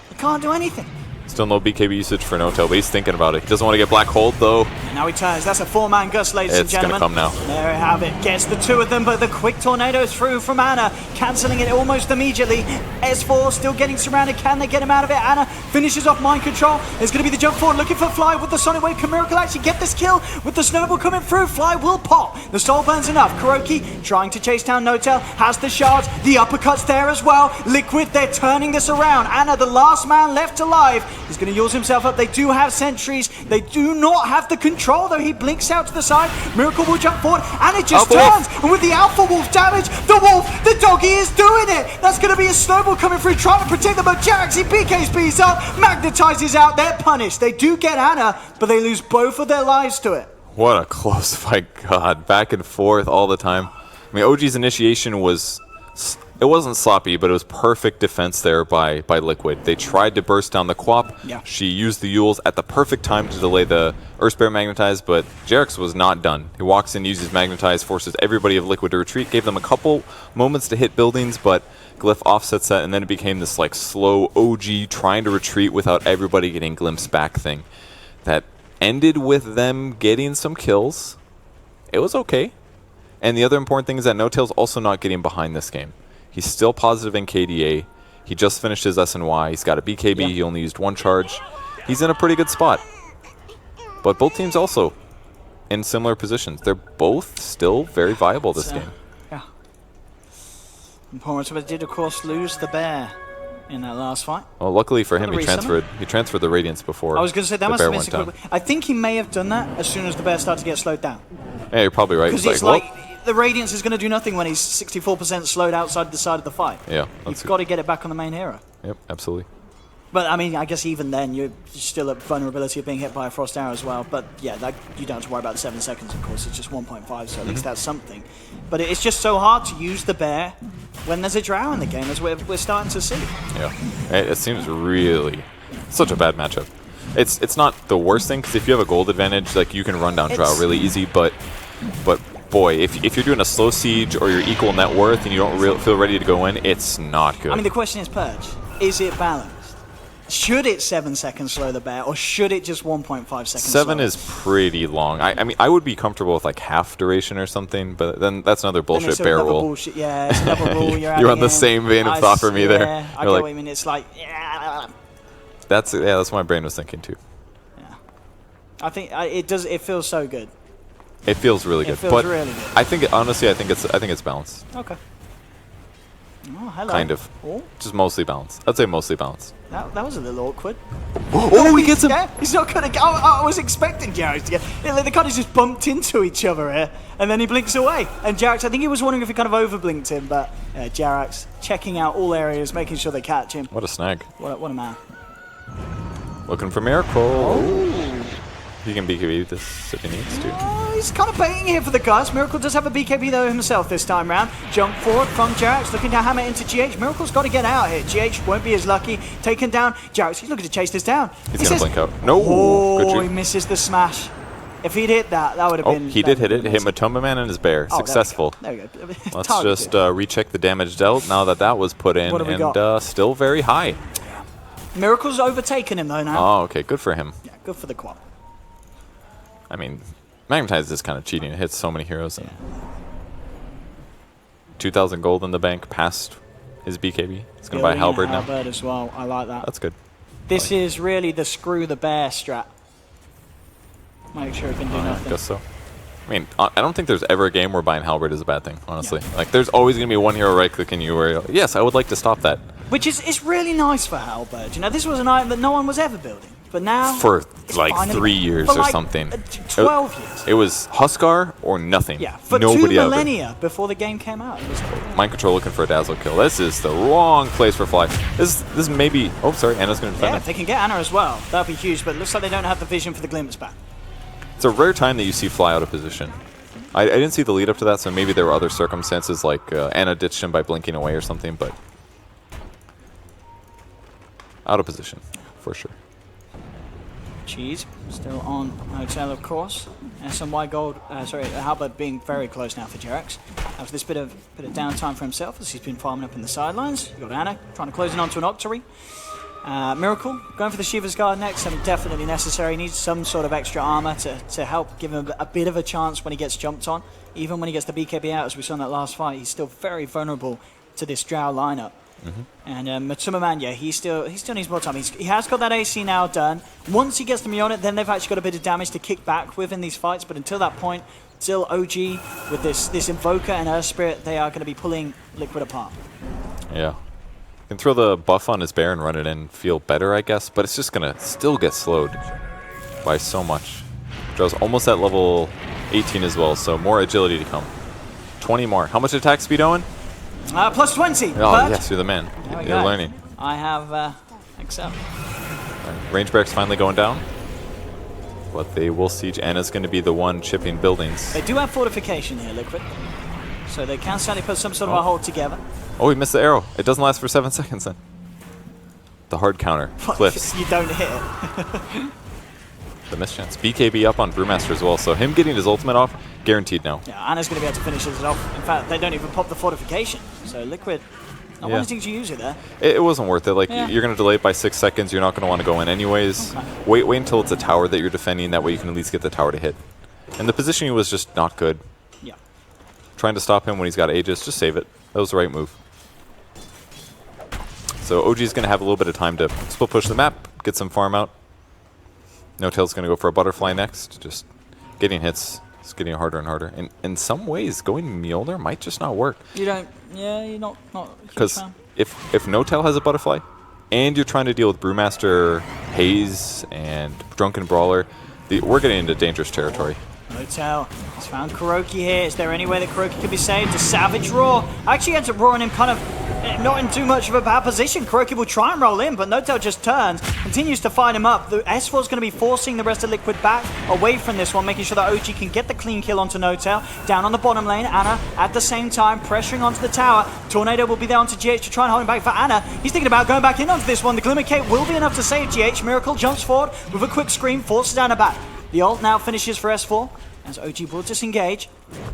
He can't do anything. Still no BKB usage for No-Tail, but he's thinking about it. He doesn't want to get Black Hold, though. And now he turns. That's a 4-man Gus, ladies and It's gonna gentlemen. come now. There we have it. Gets the 2 of them, but the quick tornado through from Anna, cancelling it almost immediately. S4 still getting surrounded. Can they get him out of it? Anna finishes off Mind Control. There's going to be the jump forward, looking for Fly with the Sonic Wave. Can Miracle actually get this kill? With the snowball coming through, Fly will pop. The soul burns enough. Kuroki trying to chase down No-Tail, has the shards, the uppercuts there as well. Liquid, they're turning this around. Anna, the last man left alive, is going to use himself up. They do have sentries. They do not have the control, though. He blinks out to the side. Miracle will jump forward, and it just turns. And with the Alpha Wolf damage, the doggy is doing it. That's going to be a snowball coming through, trying to protect them. But Jax, he PKs bees up, magnetizes out. They're punished. They do get Anna, but they lose both of their lives to it. What a close fight. God, back and forth all the time. I mean, OG's initiation was... It wasn't sloppy, but it was perfect defense there by Liquid. They tried to burst down the Quap. Yeah. She used the Yules at the perfect time to delay the Earth Bear Magnetize, but Jarex was not done. He walks in, uses Magnetize, forces everybody of Liquid to retreat, gave them a couple moments to hit buildings, but Glyph offsets that, and then it became this like slow OG trying to retreat without everybody getting glimpsed back thing. That ended with them getting some kills. It was okay. And the other important thing is that No-Tail's also not getting behind this game. He's still positive in KDA. He just finished his SNY. He's got a BKB. Yeah. He only used one charge. He's in a pretty good spot. But both teams also in similar positions. They're both still very viable this game. Yeah. Important did, of course, lose the bear in that last fight. Well, luckily for him, he resummon? transferred the Radiance before. I was going to say, that the must bear have been went some down. quick. I think he may have done that as soon as the bear started to get slowed down. Yeah, you're probably right. Because it's like the Radiance is going to do nothing when he's 64% slowed outside the side of the fight. Yeah. You've got to get it back on the main hero. Yep, absolutely. But, I mean, I guess even then, you're still at vulnerability of being hit by a Frost Arrow as well. But, yeah, you don't have to worry about the 7 seconds, of course. It's just 1.5, so at least that's something. But it's just so hard to use the bear when there's a drow in the game, as we're starting to see. Yeah. It seems really such a bad matchup. It's not the worst thing, because if you have a gold advantage, like, you can run down drow really easy, but boy, if you're doing a slow siege or you're equal net worth and you don't feel ready to go in, it's not good. I mean, the question is, Purge, is it balanced? Should it 7 seconds slow the bear, or should it just 1.5 seconds 7 slow? is pretty long. I mean, I would be comfortable with like half duration or something, but then that's another Then bullshit it's bear another rule. bullshit, yeah, it's another rule you're You're on adding the in. same vein of thought for me there. Yeah, I You're get like, what you mean. It's like, yeah. that's what my brain was thinking too. Yeah. I think it does. It feels so good. It feels really good. It feels but really good. I think honestly, I think it's balanced. Okay. Oh, hello. Kind of. Oh, Just mostly balanced. I'd say mostly balanced. that was a little awkward. Oh, he gets him. Yeah, he's not gonna go. I was expecting Jarex to get. They kind of just bumped into each other here, and then he blinks away. And Jarex, I think he was wondering if he kind of overblinked him, but Jarex checking out all areas, making sure they catch him. What a snag. What a man. Looking for Miracle. Oh. He can BKB this if he needs to. Oh, he's kind of baiting here for the Gus. Miracle does have a BKB though himself this time round. Jump forward from Jarex, looking to hammer into GH. Miracle's got to get out here. GH won't be as lucky. Taken down. Jarex, he's looking to chase this down. He's going to blink out. No. Good Oh, shoot. he misses the smash. If he'd hit that, that would have been... He did hit it. Hit Matoma Man and his bear. Oh, Successful. There we go. Let's Targeted. just recheck the damage dealt now that was put in. What have we and got? Still very high. Miracle's overtaken him though now. Oh, okay. Good for him. Yeah, good for the quad. I mean, Magnetize is kind of cheating. It hits so many heroes. And 2,000 gold in the bank past his BKB. He's going to buy Halberd now. Halberd as well. I like that. That's good. This is really the screw the bear strat. Make sure it can do I nothing. guess so. I mean, I don't think there's ever a game where buying Halberd is a bad thing, honestly. Like, there's always going to be one hero right-clicking you where you're like, yes, I would like to stop that. Which is it's really nice for Halberd. You know, this was an item that no one was ever building. But now... For it's like finally 3 years for or like, something. 12 years. It was Huskar or nothing. Yeah, for Nobody 2 ever. millennia before the game came out. It was Mind Control looking for a Dazzle kill. This is the wrong place for Fly. This may be... Oh, sorry. Anna's going to defend yeah, it. if they can get Anna as well, that'd be huge. But it looks like they don't have the vision for the glimpse back. It's a rare time that you see Fly out of position. I didn't see the lead up to that, so maybe there were other circumstances, like Anna ditched him by blinking away or something, but... Out of position, for sure. Cheese still on Hotel, of course. SNY Gold, Halberd being very close now for Jarex. After this bit of downtime for himself as he's been farming up in the sidelines. You've got Anna trying to close in onto an Octory. Miracle going for the Shiva's Guard next, and definitely necessary. He needs some sort of extra armor to help give him a bit of a chance when he gets jumped on. Even when he gets the BKB out, as we saw in that last fight, he's still very vulnerable to this Drow lineup. And Matsuma Man, yeah, he still needs more time. He has got that AC now done. Once he gets the Mionit, then they've actually got a bit of damage to kick back with in these fights. But until that point, still OG with this Invoker and Earth Spirit, they are going to be pulling Liquid apart. Yeah. Can throw the buff on his bear and run it in, feel better, I guess, but it's just gonna still get slowed by so much. Joe's almost at level 18 as well, so more agility to come. 20 more. How much attack speed, Owen? Plus 20. Oh, but yes, you're the man. we You're go. learning. I have accept. Range barracks finally going down, but they will siege. Anna's going to be the one chipping buildings. They do have fortification here, Liquid, so they can certainly put some sort of a hold together. Oh, he missed the arrow. It doesn't last for 7 seconds then. The hard counter. Cliffs. You don't hit it. The mischance. BKB up on Brewmaster as well, so him getting his ultimate off, guaranteed now. Yeah, Anna's going to be able to finish this off. In fact, they don't even pop the fortification. So Liquid, not wanting to use it there. It wasn't worth it. Like, Yeah. you're going to delay it by 6 seconds. You're not going to want to go in anyways. Okay. Wait until it's a tower that you're defending. That way you can at least get the tower to hit. And the positioning was just not good. Yeah. Trying to stop him when he's got Aegis, just save it. That was the right move. So OG's going to have a little bit of time to split push the map, get some farm out. No Tail's going to go for a butterfly next. Just getting hits. It's getting harder and harder. And in some ways, going Mjolnir might just not work. You don't. Yeah, you're not a huge Because fan. if No Tail has a butterfly, and you're trying to deal with Brewmaster, Haze, and Drunken Brawler, we're getting into dangerous territory. Hotel. He's found Kuroki here. Is there any way that Kuroki could be saved? A savage roar. Actually ends up roaring him kind of not in too much of a bad position. Kuroki will try and roll in, but Notel just turns, continues to fight him up. The S4 is going to be forcing the rest of Liquid back away from this one, making sure that OG can get the clean kill onto Notel. Down on the bottom lane, Anna at the same time pressuring onto the tower. Tornado will be there onto GH to try and hold him back for Anna. He's thinking about going back in onto this one. The Glimmer Cape will be enough to save GH. Miracle jumps forward with a quick scream, forces Anna back. The ult now finishes for S4 as OG will disengage.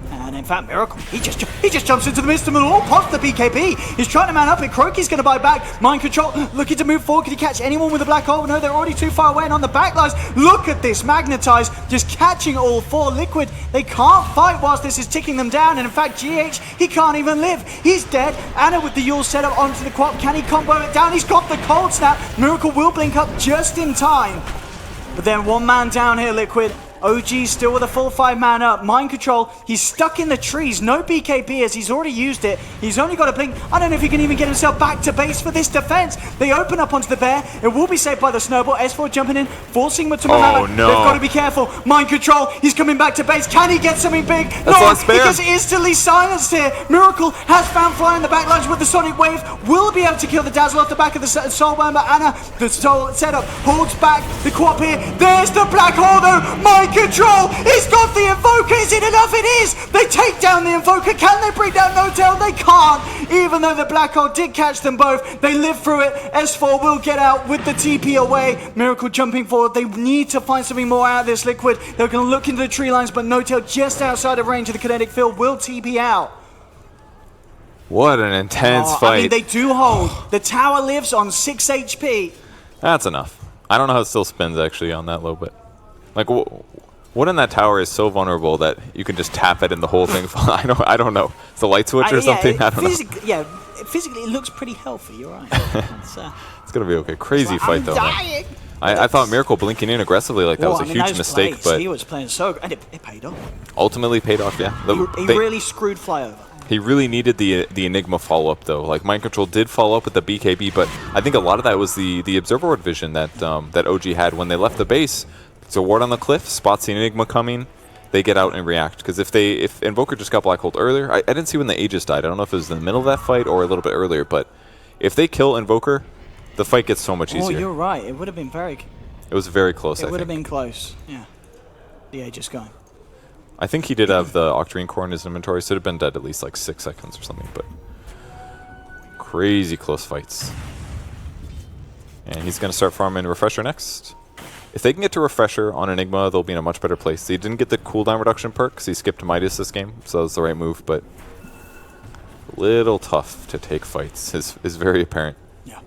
And in fact, Miracle, he just jumps into the midst of them all, pops the BKB. He's trying to man up it. Kroki's going to buy back. Mind Control looking to move forward. Can he catch anyone with a black hole? No, they're already too far away and on the backlines. Look at this, Magnetize just catching all four. Liquid, they can't fight whilst this is ticking them down. And in fact, GH, he can't even live. He's dead. Anna with the Yule set up onto the quad. Can he combo it down? He's got the cold snap. Miracle will blink up just in time. But then one man down here, Liquid. OG still with a full 5-man up. Mind Control, he's stuck in the trees. No BKB as he's already used it. He's only got a blink. I don't know if he can even get himself back to base for this defense. They open up onto the bear. It will be saved by the snowball. S4 jumping in, forcing Matuma. Oh, no. They've got to be careful. Mind Control, he's coming back to base. Can he get something big? That's no, last bear. because instantly silenced here. Miracle has found fly in the backlines with the Sonic Wave. Will be able to kill the Dazzle off the back of the Soulburn, but Anna, the Soul setup, holds back the co-op here. There's the Black Hole though. Mind Control. He's got the Invoker. Is it enough? It is. They take down the Invoker. Can they bring down Notel? They can't. Even though the Black Hole did catch them both, they live through it. S4 will get out with the TP away. Miracle jumping forward. They need to find something more out of this Liquid. They're going to look into the tree lines, but Notel just outside of range of the kinetic field will TP out. What an intense fight. I mean, they do hold. The tower lives on 6 HP. That's enough. I don't know how it still spins actually on that low bit. Like, what in that tower is so vulnerable that you can just tap it and the whole thing falls? I don't know. It's a light switch or something? I don't know. Yeah, physically it looks pretty healthy. You're right. It's going to be okay. Crazy fight, though. Dying. I thought Miracle blinking in aggressively like that was a huge mistake, but he was playing so good, and it paid off. ultimately paid off, yeah. He really screwed Flyover. He really needed the Enigma follow-up, though. Like, Mind Control did follow up with the BKB, but I think a lot of that was the Observer Ward vision that OG had when they left the base. So ward on the cliff, spots the Enigma coming, they get out and react. Because if Invoker just got Black Hole earlier, I didn't see when the Aegis died. I don't know if it was in the middle of that fight or a little bit earlier, but if they kill Invoker, the fight gets so much easier. Oh, you're right. It would have been very... It was very close, It would have been close, yeah. The Aegis going. I think he did have the Octarine Core in his inventory, so it would have been dead at least like 6 seconds or something, but crazy close fights. And he's going to start farming Refresher next. If they can get to Refresher on Enigma, they'll be in a much better place. He didn't get the cooldown reduction perk because he skipped Midas this game, so that's the right move, but a little tough to take fights is very apparent. Yeah.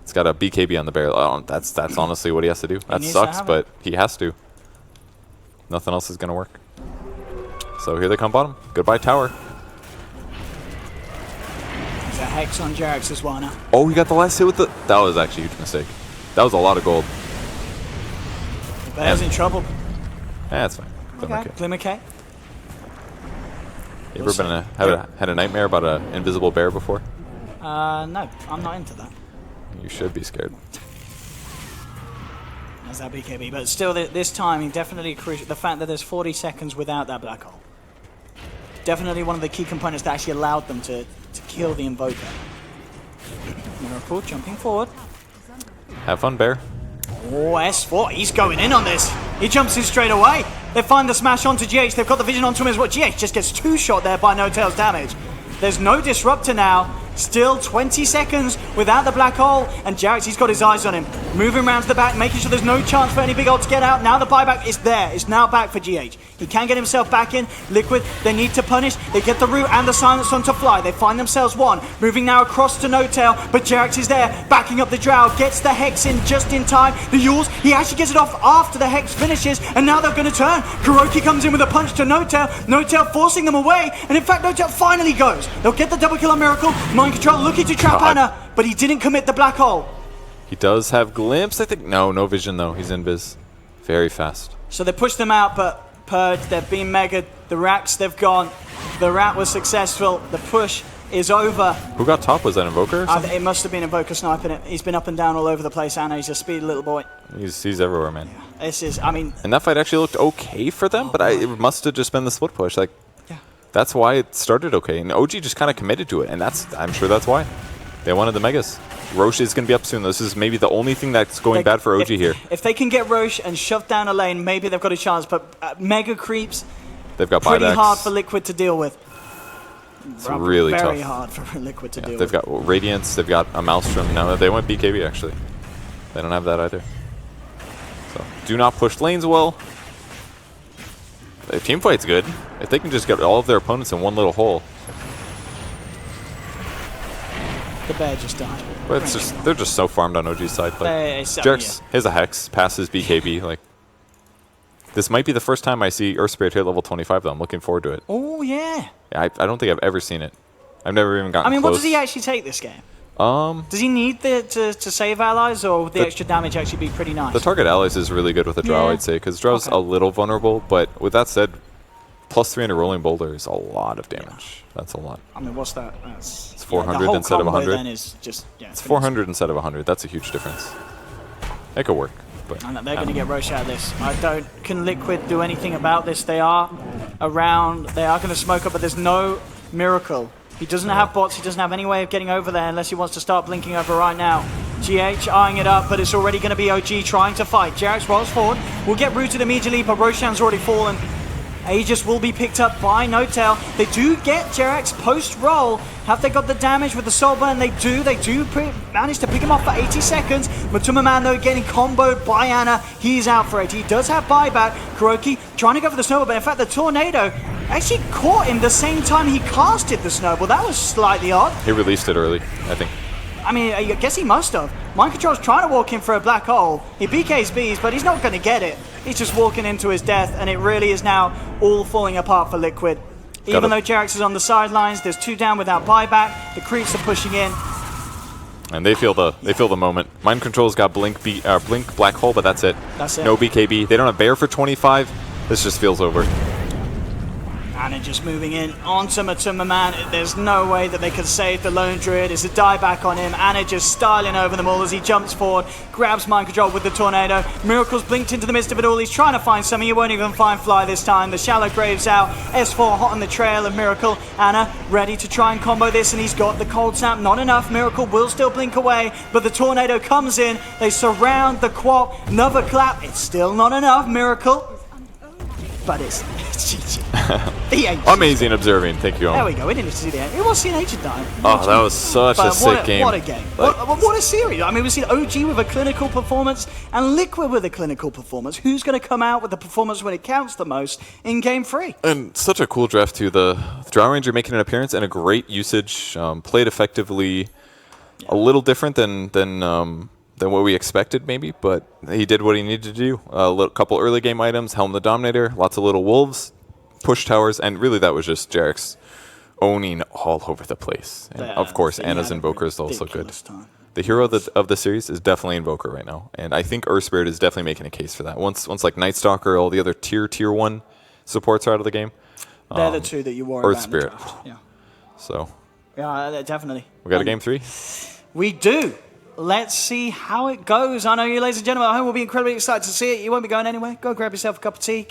It's got a BKB on the bear. That's honestly what he has to do. That needs sucks, to have but he has to. Nothing else is going to work. So here they come bottom. Goodbye, tower. Hex on Jarex as well now. Oh, he got the last hit with the... That was actually a huge mistake. That was a lot of gold. Bear's in trouble. That's fine. Okay, Glimmer K. You ever had a nightmare about an invisible bear before? No, I'm not into that. You should be scared. As that BKB, but still, this time, he definitely crucial. The fact that there's 40 seconds without that black hole. Definitely one of the key components that actually allowed them to kill the Invoker. Miracle jumping forward. Have fun, bear. Oh, S4, he's going in on this. He jumps in straight away. They find the smash onto GH. They've got the vision onto him as well. GH just gets 2-shot there by No Tail's damage. There's no disruptor now. Still 20 seconds without the black hole, and Jarex, he's got his eyes on him. Moving around to the back, making sure there's no chance for any big ult to get out. Now the buyback is there. It's now back for GH. He can get himself back in. Liquid, they need to punish. They get the root and the silence onto Fly. They find themselves one. Moving now across to No Tail, but Jarex is there, backing up the Drow. Gets the Hex in just in time. The Yules, he actually gets it off after the Hex finishes, and now they're going to turn. Kuroki comes in with a punch to No Tail. No Tail forcing them away, and in fact, No Tail finally goes. They'll get the double kill on Miracle. Mind Control looking to trap Ana, but he didn't commit the black hole. He does have glimpse, I think. No vision though. He's invis. Very fast. So they pushed them out, but Purge, they've been megaed. The racks, they've gone. The rat was successful. The push is over. Who got top? Was that Invoker or something? It must have been Invoker sniping it. He's been up and down all over the place, Ana. He's a speedy little boy. He's everywhere, man. Yeah. This is, I mean... And that fight actually looked okay for them, but it must have just been the split push. Like, that's why it started okay. And OG just kind of committed to it, and I'm sure that's why. They wanted the Megas. Roche is going to be up soon. This is maybe the only thing that's going bad for OG here. If they can get Roche and shove down a lane, maybe they've got a chance. But Mega creeps, they've got pretty buybacks. hard for Liquid to deal with. It's really tough. Very hard for Liquid to deal with. They've got Radiance. They've got a Maelstrom. Now they went BKB, actually. They don't have that either. So do not push lanes well. The team fight's good. If they can just get all of their opponents in one little hole. The bear just died. But it's just, they're just so farmed on OG's side. Like, Jerks, here's a Hex, passes BKB. Like, this might be the first time I see Earth Spirit hit level 25, though. I'm looking forward to it. Oh, yeah. I don't think I've ever seen it. I've never even gotten close. What does he actually take this game? Does he need to save allies, or would the extra damage actually be pretty nice? The target allies is really good with the Drow, I'd say, because Drow's a little vulnerable, but with that said, plus 300 Rolling Boulder is a lot of damage. That's a lot. I mean, what's that? It's 400 instead of 100. Then is just, it's 400 instead of 100. That's a huge difference. It could work. But and they're going to get Roche out of this. Can Liquid do anything about this? They are around. They are going to smoke up, but there's no Miracle. He doesn't have bots. He doesn't have any way of getting over there unless he wants to start blinking over right now. GH eyeing it up, but it's already going to be OG trying to fight. Jarex rolls forward. Will get rooted immediately, but Roshan's already fallen. Aegis will be picked up by No Tail. They do get Jarex post-roll. Have they got the damage with the Soul Burn? They do. They do manage to pick him off for 80 seconds. Matuma Man, though, getting comboed by Ana. He's out for it. He does have buyback. Kuroki trying to go for the Snowball, but in fact, the Tornado actually caught him the same time he casted the Snowball. That was slightly odd. He released it early, I think. I mean, I guess he must have. Mind Control's trying to walk in for a black hole. He BKs bees, but he's not going to get it. He's just walking into his death, and it really is now all falling apart for Liquid. Even though Jarex is on the sidelines, there's 2 down without buyback. The creeps are pushing in. And they feel the moment. Mind Control's got blink black hole, but that's it. That's it. No BKB. They don't have Bear for 25. This just feels over. Ana just moving in onto Matuma Man. There's no way that they can save the Lone Druid. It's a dieback on him. Ana just styling over them all as he jumps forward, grabs Mind Control with the Tornado. Miracle's blinked into the midst of it all. He's trying to find something. He won't even find Fly this time. The Shallow Grave's out. S4 hot on the trail of Miracle. Ana ready to try and combo this, and he's got the Cold Snap. Not enough. Miracle will still blink away, but the Tornado comes in. They surround the Quap. Another clap. It's still not enough. Miracle. But it's GG. The Ancient. Amazing observing. Thank you all. There we go. We didn't need to see the Ancient. It was the Ancient time. Oh, that was such a sick game. What a game. What a series. I mean, we've seen OG with a clinical performance and Liquid with a clinical performance. Who's going to come out with the performance when it counts the most in Game 3? And such a cool draft, too. The Drow Ranger making an appearance and a great usage. Played effectively. A little different than what we expected, maybe, but he did what he needed to do. A couple early game items, Helm the Dominator, lots of little wolves, push towers, and really that was just Jarex owning all over the place. And of course, Anna's Invoker is also good. The hero of the series is definitely Invoker right now, and I think Earth Spirit is definitely making a case for that. Once like Night Stalker, all the other tier 1 supports are out of the game. They're the two that you worry Earth about in the Spirit. draft. Yeah. So Yeah, definitely. we got a game 3. We do. Let's see how it goes. I know you, ladies and gentlemen, at home will be incredibly excited to see it. You won't be going anywhere. Go grab yourself a cup of tea.